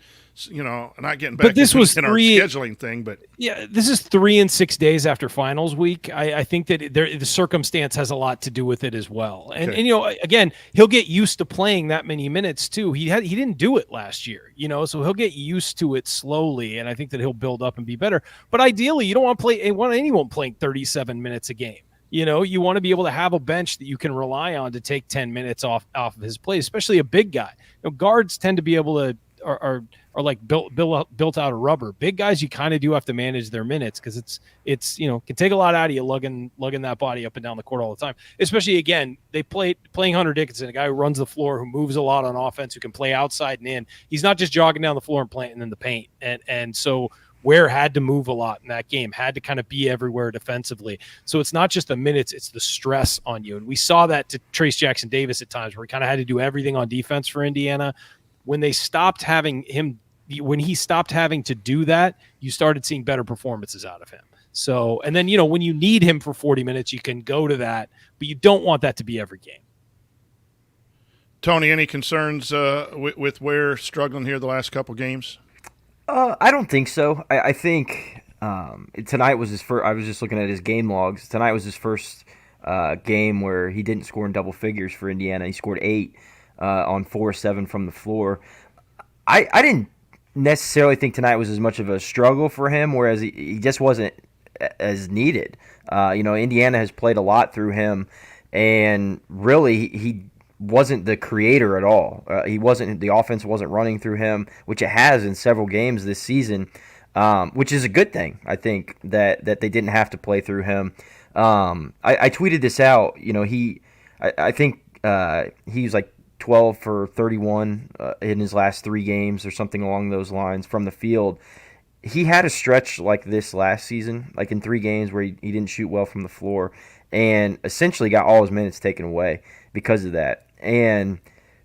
not getting back. But this was our scheduling thing. But yeah, this is 3 and 6 days after finals week. I think that the circumstance has a lot to do with it as well. And again, he'll get used to playing that many minutes too. He didn't do it last year, so he'll get used to it slowly, and I think that he'll build up and be better. But ideally, you don't want anyone playing 37 minutes a game. You want to be able to have a bench that you can rely on to take 10 minutes off of his play, especially a big guy. Guards tend to be able to are like built out of rubber. Big guys, you kind of do have to manage their minutes because it's can take a lot out of you lugging that body up and down the court all the time. Especially again, playing Hunter Dickinson, a guy who runs the floor, who moves a lot on offense, who can play outside and in. He's not just jogging down the floor and planting in the paint. And so Ware had to move a lot in that game, had to kind of be everywhere defensively. So it's not just the minutes, it's the stress on you. And we saw that to Trace Jackson Davis at times where he kind of had to do everything on defense for Indiana. When he stopped having to do that, you started seeing better performances out of him. So, and then, when you need him for 40 minutes, you can go to that, but you don't want that to be every game. Tony, any concerns with Ware struggling here the last couple games? I don't think so. I think tonight was his first. I was just looking at his game logs. Tonight was his first game where he didn't score in double figures for Indiana. He scored 8 on 4-7 from the floor. I didn't necessarily think tonight was as much of a struggle for him, whereas he just wasn't as needed. Indiana has played a lot through him, and really he wasn't the creator at all. The offense wasn't running through him, which it has in several games this season, which is a good thing. I think that they didn't have to play through him. I tweeted this out. I think he was like 12 for 31 in his last 3 games or something along those lines from the field. He had a stretch like this last season, like in 3 games where he didn't shoot well from the floor and essentially got all his minutes taken away because of that. And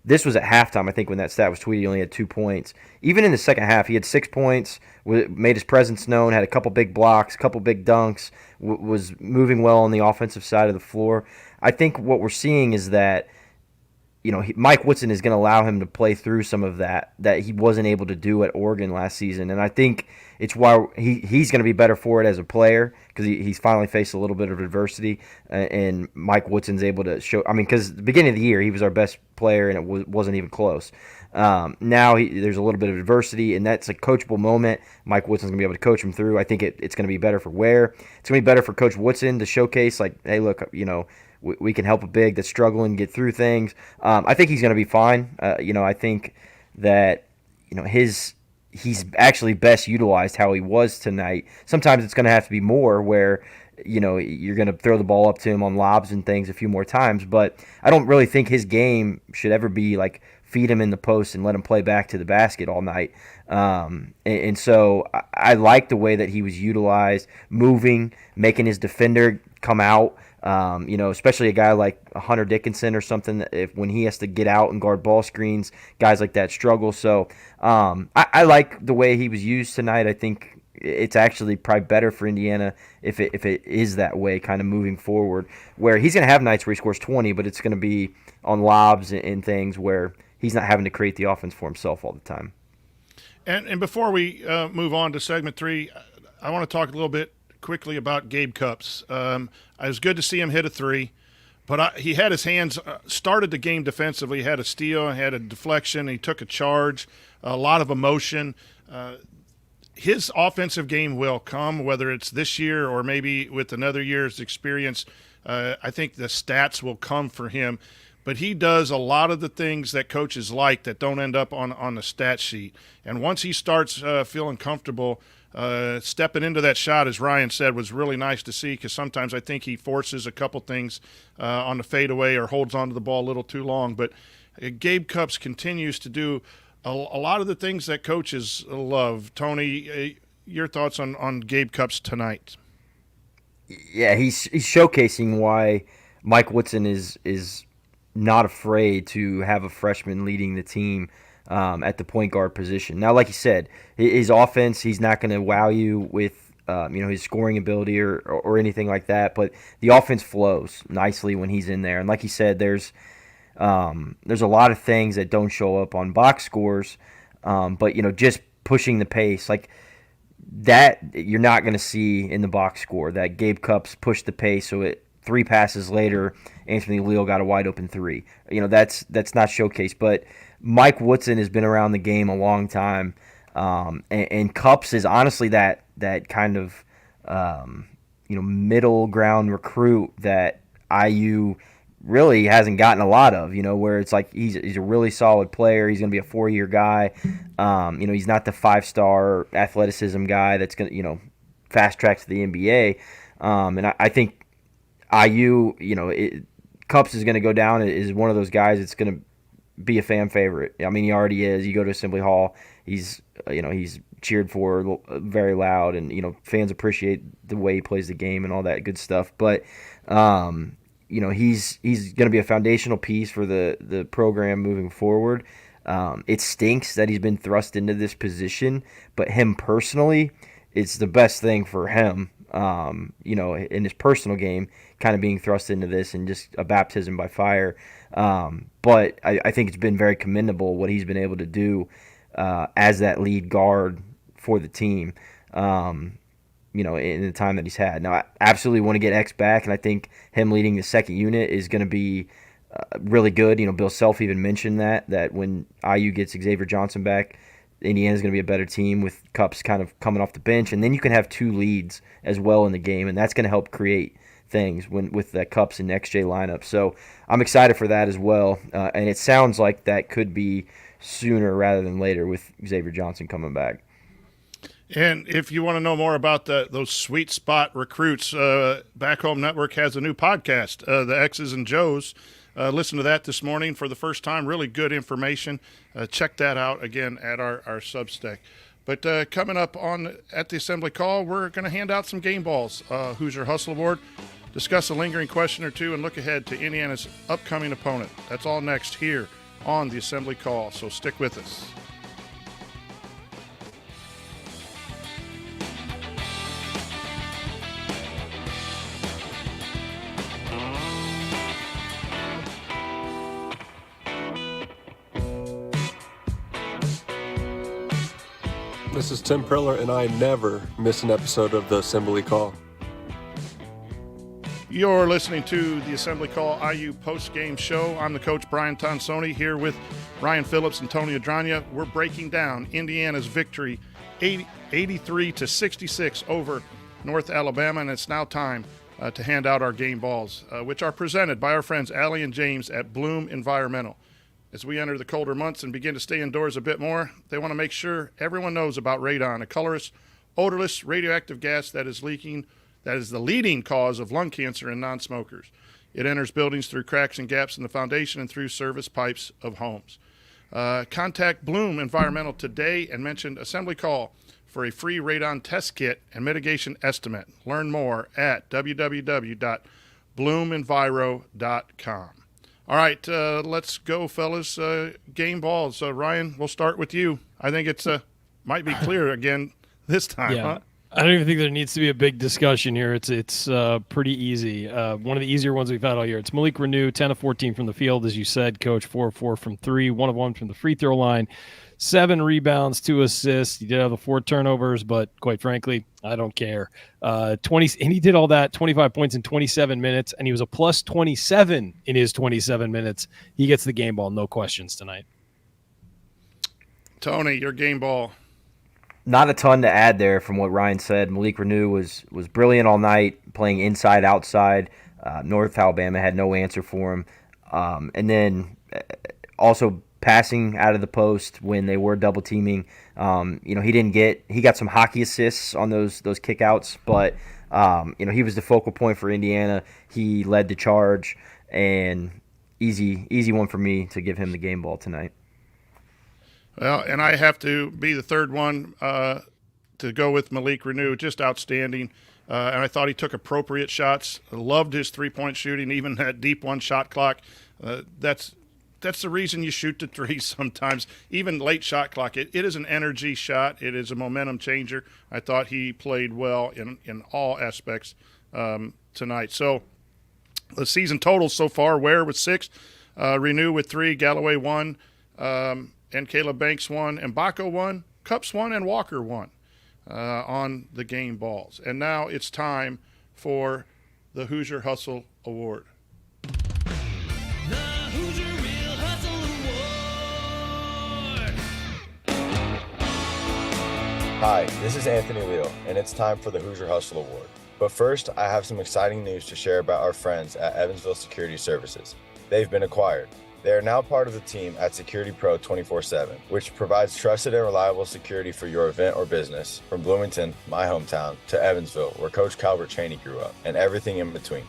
this was at halftime, I think, when that stat was tweeted. He only had 2 points. Even in the second half, he had 6 points, made his presence known, had a couple big blocks, a couple big dunks, was moving well on the offensive side of the floor. I think what we're seeing is that Mike Woodson is going to allow him to play through some of that he wasn't able to do at Oregon last season. And I think it's why he's going to be better for it as a player because he's finally faced a little bit of adversity, and Mike Woodson's able to show. I mean, because at the beginning of the year he was our best player and it wasn't even close. Now there's a little bit of adversity, and that's a coachable moment. Mike Woodson's going to be able to coach him through. I think it's going to be better for Ware. It's going to be better for Coach Woodson to showcase, like, hey, look, we can help a big that's struggling get through things. I think he's going to be fine. I think that he's actually best utilized how he was tonight. Sometimes it's going to have to be more where you're going to throw the ball up to him on lobs and things a few more times, but I don't really think his game should ever be like feed him in the post and let him play back to the basket all night. And so I like the way that he was utilized, moving, making his defender come out. Especially a guy like Hunter Dickinson or something, when he has to get out and guard ball screens, guys like that struggle. So I like the way he was used tonight. I think it's actually probably better for Indiana if it is that way, kind of moving forward, where he's going to have nights where he scores 20, but it's going to be on lobs and things where he's not having to create the offense for himself all the time. And before we move on to segment 3, I want to talk a little bit quickly about Gabe Cupps. It was good to see him hit a 3, but he had his hands started the game defensively. He had a steal, had a deflection, he took a charge, a lot of emotion. His offensive game will come, whether it's this year or maybe with another year's experience. I think the stats will come for him, but he does a lot of the things that coaches like that don't end up on the stat sheet. And once he starts feeling comfortable, stepping into that shot, as Ryan said, was really nice to see, because sometimes I think he forces a couple things on the fadeaway or holds onto the ball a little too long. But Gabe Cupps continues to do a lot of the things that coaches love. Tony, your thoughts on Gabe Cupps tonight? Yeah, he's showcasing why Mike Woodson is not afraid to have a freshman leading the team at the point guard position. Now, like you said, his offense, he's not going to wow you with his scoring ability or anything like that, but the offense flows nicely when he's in there. And like you said, there's a lot of things that don't show up on box scores, but just pushing the pace like that, you're not going to see in the box score. That Gabe Cupps pushed the pace, so 3 passes later, Anthony Leal got a wide open 3. That's not showcased, but Mike Woodson has been around the game a long time, and Cupps is honestly that kind of middle ground recruit that IU really hasn't gotten a lot of, where it's like he's a really solid player. He's going to be a 4-year guy. He's not the 5-star athleticism guy that's going to, fast track to the NBA. And I think IU, Cupps is going to go down as one of those guys that's going to be a fan favorite. I mean, he already is. You go to Assembly Hall, he's cheered for very loud, and fans appreciate the way he plays the game and all that good stuff. But he's going to be a foundational piece for the program moving forward. It stinks that he's been thrust into this position, but him personally, it's the best thing for him. In his personal game, kind of being thrust into this and just a baptism by fire. But I think it's been very commendable what he's been able to do as that lead guard for the team, in the time that he's had. Now, I absolutely want to get X back, and I think him leading the second unit is going to be really good. Bill Self even mentioned that when IU gets Xavier Johnson back, Indiana's going to be a better team with Cupps kind of coming off the bench, and then you can have 2 leads as well in the game, and that's going to help create things with that Cupps and XJ lineup. So I'm excited for that as well, and it sounds like that could be sooner rather than later with Xavier Johnson coming back. And if you want to know more about those sweet spot recruits, Back Home Network has a new podcast, the X's and Joes. Listen to that this morning for the first time. Really good information. Check that out again at our Substack. But coming up at the Assembly Call, we're going to hand out some game balls. Hoosier Hustle Award, discuss a lingering question or two, and look ahead to Indiana's upcoming opponent. That's all next here on the Assembly Call. So stick with us. This is Tim Priller, and I never miss an episode of the Assembly Call. You're listening to the Assembly Call IU post-game show. I'm the coach, Brian Tonsoni, here with Ryan Phillips and Tony Adrania. We're breaking down Indiana's victory 83-66 over North Alabama, and it's now time to hand out our game balls, which are presented by our friends Allie and James at Bloom Environmental. As we enter the colder months and begin to stay indoors a bit more, they want to make sure everyone knows about radon, a colorless, odorless, radioactive gas that is leaking. That is the leading cause of lung cancer in non-smokers. It enters buildings through cracks and gaps in the foundation and through service pipes of homes. Contact Bloom Environmental today and mention Assembly Call for a free radon test kit and mitigation estimate. Learn more at www.bloomenviro.com. All right, let's go, fellas. Game balls. Ryan, we'll start with you. I think it's might be clear again this time. Yeah. Huh? I don't even think there needs to be a big discussion here. It's pretty easy. One of the easier ones we've had all year. It's Malik Renew, 10 of 14 from the field, as you said, Coach. 4 of 4 from 3, 1 of 1 from the free throw line, 7 rebounds, 2 assists. He did have the 4 turnovers, but quite frankly, I don't care. 20, and he did all that, 25 points in 27 minutes, and he was a plus 27 in his 27 minutes. He gets the game ball, no questions tonight. Tony, your game ball. Not a ton to add there from what Ryan said. Malik Renew was brilliant all night, playing inside, outside. North Alabama had no answer for him. And then also passing out of the post when they were double teaming. He got some hockey assists on those kickouts, but he was the focal point for Indiana. He led the charge, and easy one for me to give him the game ball tonight. Well, and I have to be the third one to go with Malik Renew. Just outstanding. And I thought he took appropriate shots. I loved his three-point shooting, even that deep one shot clock. That's the reason you shoot the three sometimes, even late shot clock. It is an energy shot. It is a momentum changer. I thought he played well in all aspects tonight. So the season totals so far, Ware with 6, Renew with 3, Galloway 1, and Caleb Banks 1, and Baco 1, Cups 1, and Walker 1 on the game balls. And now it's time for the Hoosier Hustle Award. The Hoosier Real Hustle Award. Hi, this is Anthony Leal, and it's time for the Hoosier Hustle Award. But first, I have some exciting news to share about our friends at Evansville Security Services. They've been acquired. They are now part of the team at Security Pro 24/7, which provides trusted and reliable security for your event or business, from Bloomington, my hometown, to Evansville, where Coach Calvert Chaney grew up, and everything in between.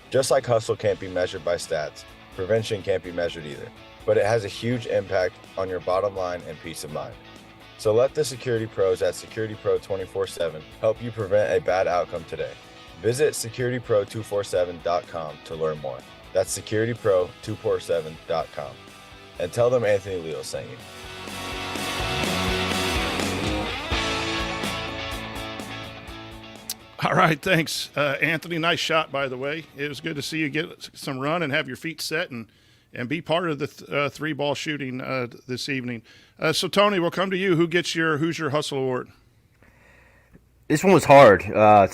Just like hustle can't be measured by stats, prevention can't be measured either, but it has a huge impact on your bottom line and peace of mind. So let the security pros at Security Pro 24/7 help you prevent a bad outcome today. Visit securitypro247.com to learn more. That's securitypro247.com. And tell them Anthony Leal sent you. All right, thanks, Anthony. Nice shot, by the way. It was good to see you get some run and have your feet set and be part of the three-ball shooting this evening. So, Tony, we'll come to you. Who gets your Hoosier Hustle Award? This one was hard. I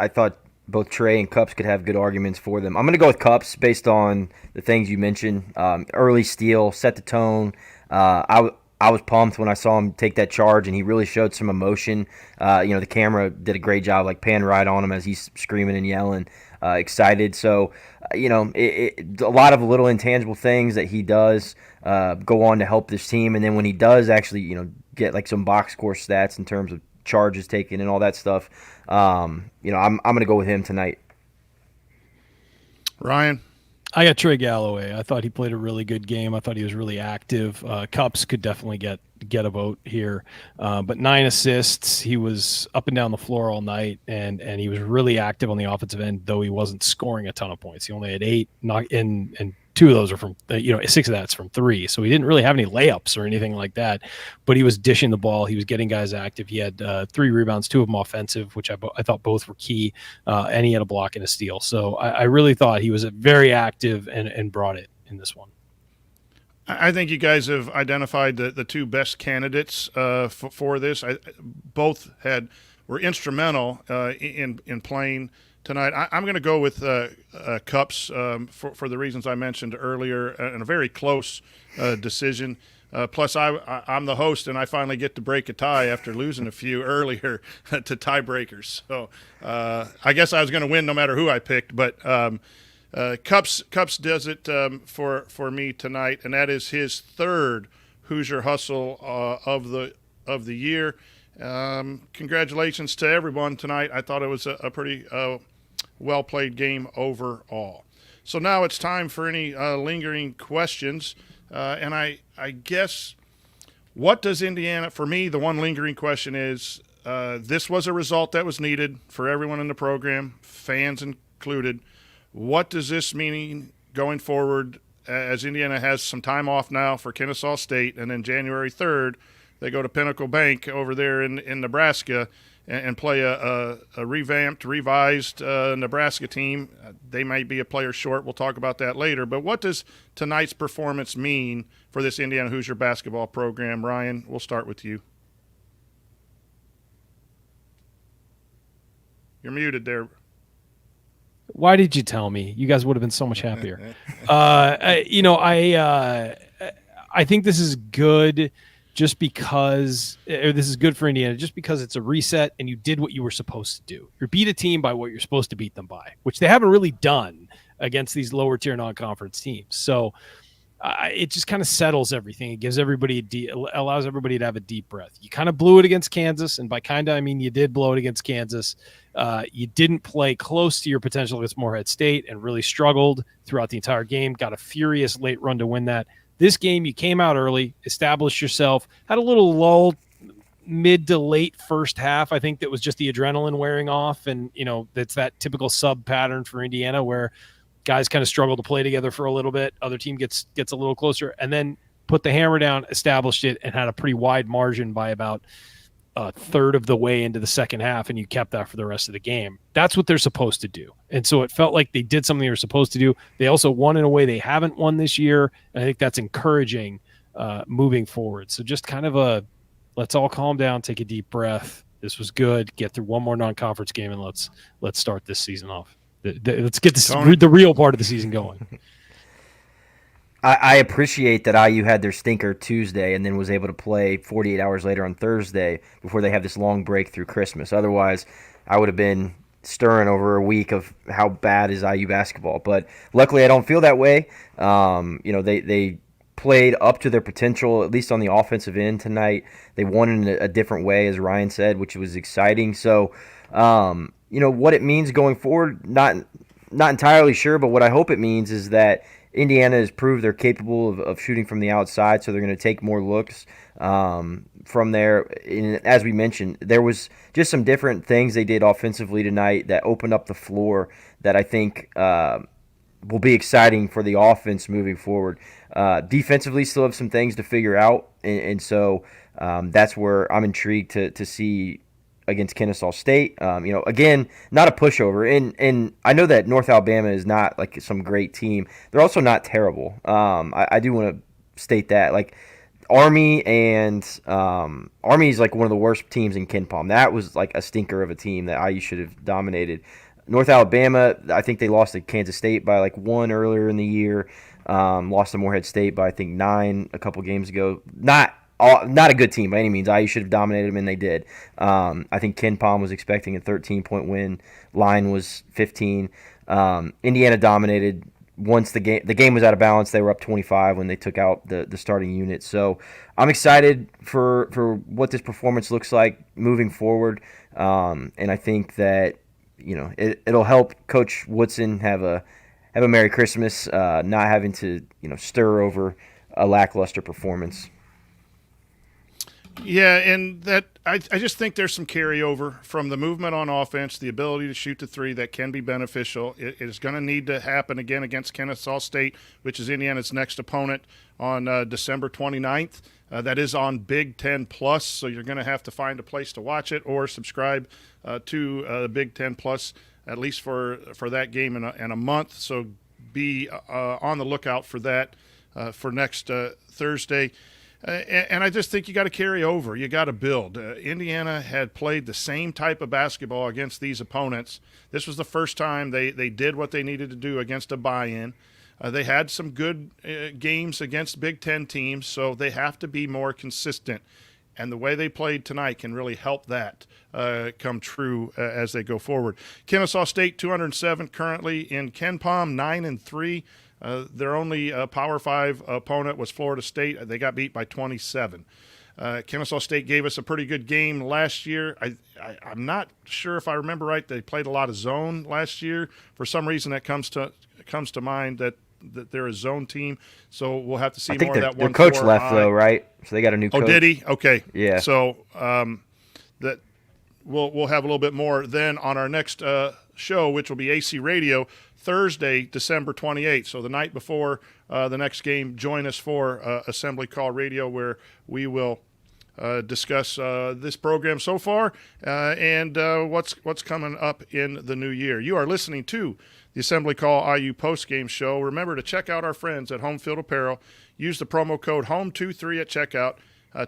thought both Trey and Cups could have good arguments for them. I'm going to go with Cups based on the things you mentioned. Early steal, set the tone. I was pumped when I saw him take that charge, and he really showed some emotion. The camera did a great job, like pan right on him as he's screaming and yelling, excited. So, a lot of little intangible things that he does go on to help this team. And then when he does actually, get like some box score stats in terms of charges taken and all that stuff, I'm going to go with him tonight. Ryan? I got Trey Galloway. I thought he played a really good game. I thought he was really active. Cups could definitely get a vote here. But 9 assists. He was up and down the floor all night, and he was really active on the offensive end, though he wasn't scoring a ton of points. He only had 8, and 2 of those are from 6 of that's from 3. So he didn't really have any layups or anything like that. But he was dishing the ball. He was getting guys active. He had 3 rebounds, 2 of them offensive, which I thought both were key. And he had a block and a steal. So I really thought he was very active and brought it in this one. I think you guys have identified the two best candidates for this. Both were instrumental in playing tonight. I'm going to go with Cups for the reasons I mentioned earlier, and a very close decision. Plus, I'm the host, and I finally get to break a tie after losing a few earlier to tiebreakers. So I guess I was going to win no matter who I picked, but Cups does it for me tonight, and that is his third Hoosier Hustle of the year. Congratulations to everyone tonight. I thought it was a pretty well-played game overall. So now it's time for any lingering questions. And I guess, what does Indiana, for me, the one lingering question is, this was a result that was needed for everyone in the program, fans included. What does this mean going forward, as Indiana has some time off now for Kennesaw State, and then January 3rd, they go to Pinnacle Bank over there in Nebraska and play a revamped, revised Nebraska team. They might be a player short. We'll talk about that later. But what does tonight's performance mean for this Indiana Hoosier basketball program? Ryan, we'll start with you. You're muted there. Why did you tell me? You guys would have been so much happier. I think this is good just because this is good for Indiana, just because it's a reset and you did what you were supposed to do. You beat a team by what you're supposed to beat them by, which they haven't really done against these lower tier non-conference teams. So it just kind of settles everything. It gives everybody allows everybody to have a deep breath. You kind of blew it against Kansas, and by kind of I mean you did blow it against Kansas. You didn't play close to your potential against Morehead State and really struggled throughout the entire game. Got a furious late run to win that. This game, you came out early, established yourself, had a little lull mid to late first half. I think that was just the adrenaline wearing off, and that's that typical sub pattern for Indiana where guys kind of struggle to play together for a little bit. Other team gets a little closer, and then put the hammer down, established it, and had a pretty wide margin by about a third of the way into the second half, and you kept that for the rest of the game. That's what they're supposed to do. And so it felt like they did something they were supposed to do. They also won in a way they haven't won this year, and I think that's encouraging moving forward. So just kind of let's all calm down, take a deep breath. This was good. Get through one more non-conference game, and let's start this season off. Let's get the real part of the season going. I appreciate that IU had their stinker Tuesday and then was able to play 48 hours later on Thursday before they have this long break through Christmas. Otherwise, I would have been stirring over a week of how bad is IU basketball. But luckily, I don't feel that way. They played up to their potential, at least on the offensive end tonight. They won in a different way, as Ryan said, which was exciting. So, what it means going forward, not entirely sure, but what I hope it means is that Indiana has proved they're capable of shooting from the outside, so they're going to take more looks from there. And as we mentioned, there was just some different things they did offensively tonight that opened up the floor that I think will be exciting for the offense moving forward. Defensively, still have some things to figure out, and so that's where I'm intrigued to see against Kennesaw State. Again, not a pushover. And I know that North Alabama is not like some great team. They're also not terrible. I do want to state that. Like Army is like one of the worst teams in KenPom. That was like a stinker of a team that IU should have dominated. North Alabama, I think they lost to Kansas State by like 1 earlier in the year. Lost to Morehead State by I think 9 a couple games ago. Not a good team by any means. IU should have dominated them, and they did. I think KenPom was expecting a 13-point win. Line was 15. Indiana dominated. Once the game was out of balance, they were up 25 when they took out the starting unit. So I'm excited for what this performance looks like moving forward, and I think that it'll help Coach Woodson have a Merry Christmas, not having to stir over a lackluster performance. Yeah, and that I just think there's some carryover from the movement on offense, the ability to shoot the three that can be beneficial. It is going to need to happen again against Kennesaw State, which is Indiana's next opponent on December 29th. That is on Big Ten Plus, so you're going to have to find a place to watch it or subscribe to Big Ten Plus, at least for that game in a month. So be on the lookout for that. for next Thursday. And I just think you got to carry over. You got to build. Indiana had played the same type of basketball against these opponents. This was the first time they did what they needed to do against a buy-in. They had some good games against Big Ten teams, so they have to be more consistent. And the way they played tonight can really help that come true as they go forward. Kennesaw State 207 currently in KenPom 9-3. Their only Power 5 opponent was Florida State. They got beat by 27. Kennesaw State gave us a pretty good game last year. I'm not sure if I remember right. They played a lot of zone last year. For some reason, that comes to mind that they're a zone team. So we'll have to see more of that. Their coach left though, right? So they got a new coach. Oh, did he? Okay. Yeah. So that we'll have a little bit more then on our next show, which will be AC Radio Thursday, December 28th. So the night before the next game, join us for Assembly Call Radio, where we will discuss this program so far and what's coming up in the new year. You are listening to the Assembly Call IU postgame show. Remember to check out our friends at Home Field Apparel. Use the promo code HOME23 at checkout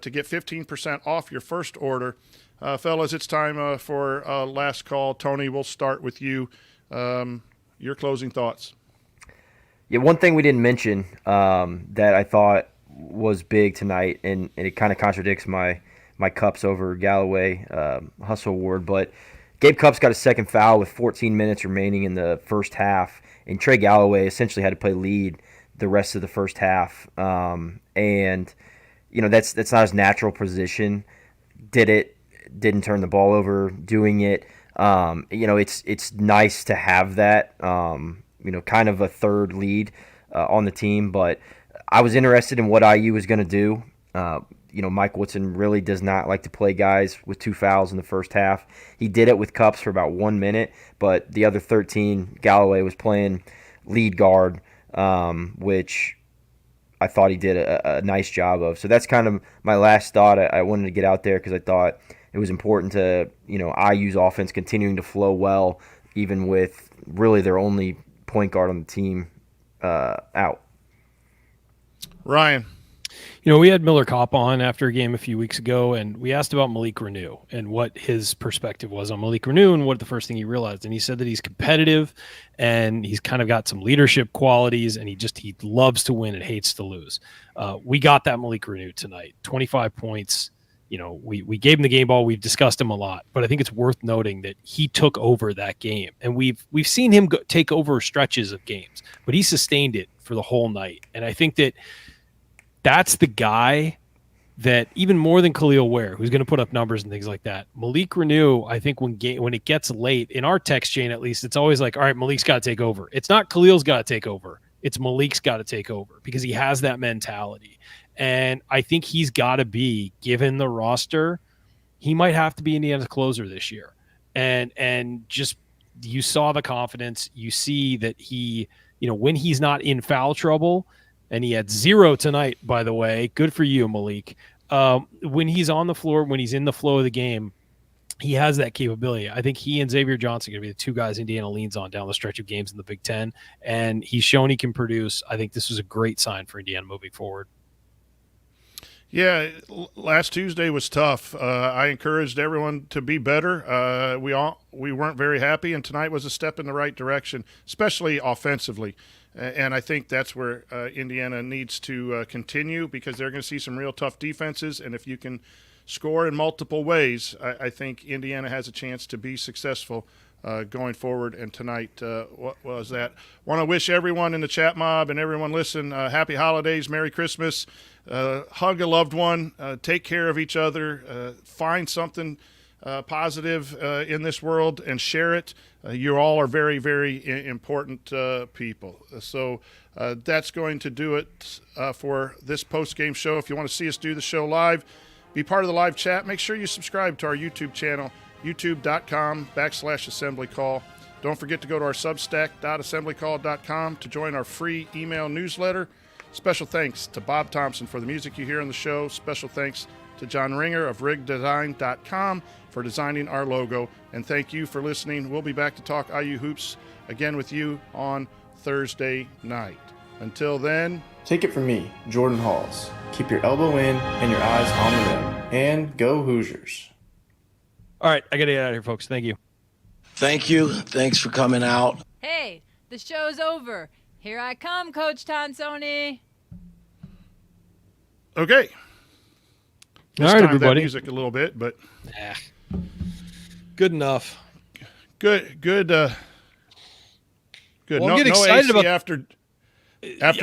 to get 15% off your first order. Fellas, it's time for last call. Tony, we'll start with you. Your closing thoughts. Yeah, one thing we didn't mention that I thought was big tonight, and it kind of contradicts my Cups over Galloway Hustle Award, but Gabe Cupps got a second foul with 14 minutes remaining in the first half, and Trey Galloway essentially had to play lead the rest of the first half. And you know that's not his natural position. Didn't turn the ball over doing it. You know, it's nice to have that. You know, kind of a third lead on the team, but I was interested in what IU was going to do. You know, Mike Woodson really does not like to play guys with 2 fouls in the first half. He did it with Cupps for about 1 minute, but the other 13, Galloway was playing lead guard, which I thought he did a nice job of. So that's kind of my last thought. I wanted to get out there because I thought it was important to, you know, IU's offense continuing to flow well, even with really their only point guard on the team out. Ryan. You know, we had Miller Kopp on after a game a few weeks ago, and we asked about Malik Renew and what his perspective was on Malik Renew and what the first thing he realized. And he said that he's competitive and he's kind of got some leadership qualities, and he loves to win and hates to lose. We got that Malik Renew tonight, 25 points. You know, we gave him the game ball. We've discussed him a lot, but I think it's worth noting that he took over that game, and we've seen him take over stretches of games, but he sustained it for the whole night. And I think that's the guy that even more than Khalil Ware, who's going to put up numbers and things like that. Malik Renew, I think when it gets late in our text chain, at least, it's always like, all right, Malik's got to take over. It's not Khalil's got to take over. It's Malik's got to take over because he has that mentality. And I think he's got to be, given the roster, he might have to be Indiana's closer this year. And just you saw the confidence. You see that he, you know, when he's not in foul trouble, and he had 0 tonight, by the way. Good for you, Malik. When he's on the floor, when he's in the flow of the game, he has that capability. I think he and Xavier Johnson are going to be the two guys Indiana leans on down the stretch of games in the Big Ten, and he's shown he can produce. I think this was a great sign for Indiana moving forward. Yeah, last Tuesday was tough. I encouraged everyone to be better. We weren't very happy, and tonight was a step in the right direction, especially offensively. And I think that's where Indiana needs to continue, because they're going to see some real tough defenses. And if you can score in multiple ways, I think Indiana has a chance to be successful going forward. And tonight, what was that? Want to wish everyone in the chat mob and everyone listen, happy holidays, Merry Christmas. Hug a loved one. Take care of each other. Find something positive in this world and share it. You all are very, very important people. So that's going to do it for this post-game show. If you want to see us do the show live, be part of the live chat, make sure you subscribe to our YouTube channel, youtube.com/assemblycall. Don't forget to go to our substack.assemblycall.com to join our free email newsletter. Special thanks to Bob Thompson for the music you hear on the show. Special thanks to John Ringer of rigdesign.com for designing our logo. And thank you for listening. We'll be back to talk IU Hoops again with you on Thursday night. Until then, take it from me, Jordan Halls. Keep your elbow in and your eyes on the rim. And go Hoosiers. All right, I got to get out of here, folks. Thank you. Thank you. Thanks for coming out. Hey, the show's over. Here I come, Coach Tonsoni. okay. All right, everybody. That music a little bit, but Good enough. good. Well, no, get no excited AC about after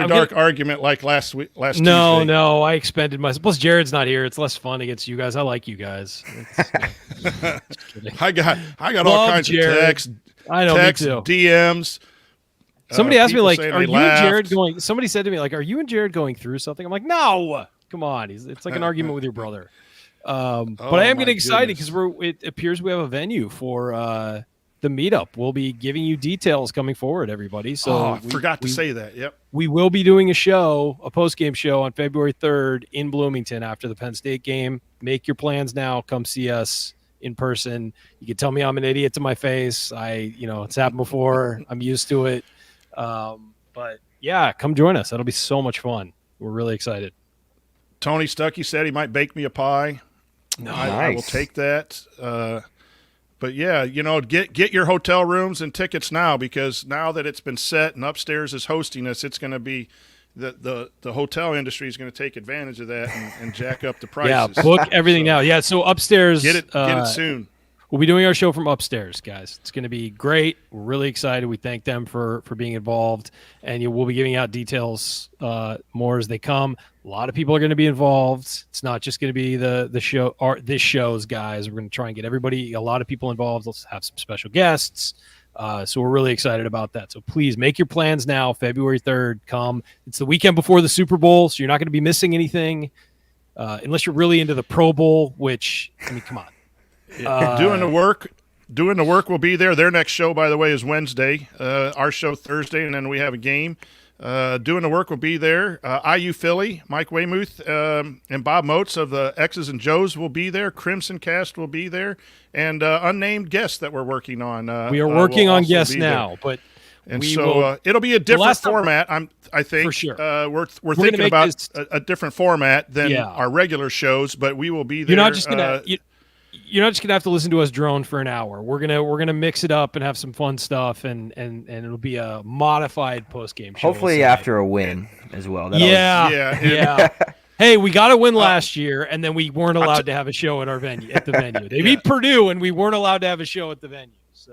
I'm dark gonna- argument like last week. Last No, Tuesday. no, I expended myself. Plus, Jared's not here. It's less fun against you guys. I like you guys. Just kidding. I got all Love kinds Jared. of texts. I know, texts, me too. DMs. Somebody asked me, people like, saying are they you and Jared laughed. going? Somebody said to me, like, are you and Jared going through something? I'm like, no, come on. It's like an argument with your brother. But I am my getting excited goodness. because it appears we have a venue for the meetup. We'll be giving you details coming forward, everybody. So I forgot to say that. Yep. we will be doing a post-game show on February 3rd in Bloomington after the Penn State game. Make your plans now. Come see us in person. You can tell me I'm an idiot to my face. It's happened before. I'm used to it. But yeah, come join us. That'll be so much fun. We're really excited. Tony Stuckey said he might bake me a pie. I will take that. But yeah, get your hotel rooms and tickets now, because now that it's been set and Upstairs is hosting us, it's going to be the hotel industry is going to take advantage of that and jack up the prices. Yeah, book everything now. Yeah, so Upstairs. Get it soon. We'll be doing our show from Upstairs, guys. It's going to be great. We're really excited. We thank them for being involved, and we'll be giving out details more as they come. A lot of people are going to be involved. It's not just going to be the show or this show's guys. We're going to try and get a lot of people involved. Let's have some special guests. So we're really excited about that. So please make your plans now. February 3rd, come. It's the weekend before the Super Bowl, so you're not going to be missing anything unless you're really into the Pro Bowl, which, come on. Doing the work will be there. Their next show, by the way, is Wednesday. Our show Thursday, and then we have a game. Doing the work will be there. IU Philly, Mike Weymouth, and Bob Moats of the X's and Joes will be there. Crimson Cast will be there, and unnamed guests that we're working on. We are working will on also guests be there. now, but it'll be a different last time- format. I think For sure. We're gonna thinking make about this- a different format than Yeah. our regular shows, but we will be there. You're not just gonna you're not just gonna have to listen to us drone for an hour. We're gonna mix it up and have some fun stuff, and it'll be a modified post game show. Hopefully after a win as well. That Yeah. Hey, we got a win last year, and then we weren't allowed to have a show at the venue. They beat Purdue, and we weren't allowed to have a show at the venue. So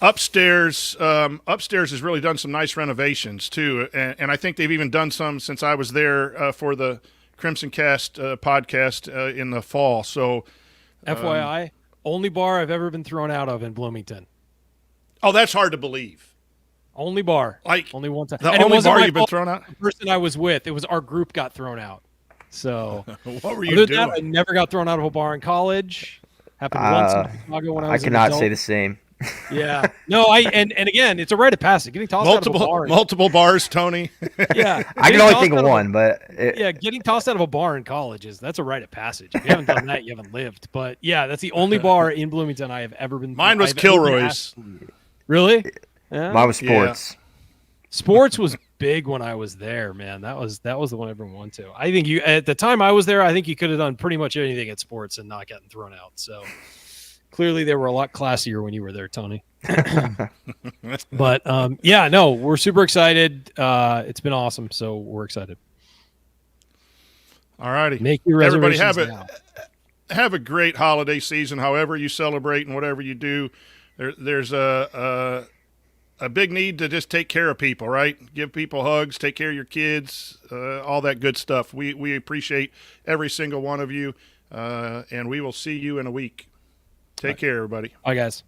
Upstairs has really done some nice renovations too, and I think they've even done some since I was there for the Crimson Cast podcast in the fall. So, FYI, only bar I've ever been thrown out of in Bloomington. Oh, that's hard to believe. Only bar, like only one time. The And it only wasn't bar my you've been fault. thrown out. The person I was with, it was our group got thrown out. So what were you other doing? than that, I never got thrown out of a bar in college. Happened once in Chicago when I was. I cannot an say adult. the same. Yeah, no, and again, it's a rite of passage. Getting tossed out of a bar. Multiple bars, Tony. Yeah, I can only think of one, but getting tossed out of a bar in college that's a rite of passage. If you haven't done that, you haven't lived. But yeah, that's the only bar in Bloomington I have ever been. Mine was Kilroy's. Really? Yeah. Mine was Sports. Yeah. Sports was big when I was there, man. That was the one everyone went to. I think at the time I was there, I think you could have done pretty much anything at Sports and not gotten thrown out. So clearly they were a lot classier when you were there, Tony. But we're super excited. It's been awesome, so we're excited. All righty. Make your reservations Everybody now. have a great holiday season, however you celebrate and whatever you do. There's a big need to just take care of people, right? Give people hugs, take care of your kids, all that good stuff. We appreciate every single one of you, and we will see you in a week. Take care, everybody. Bye, guys.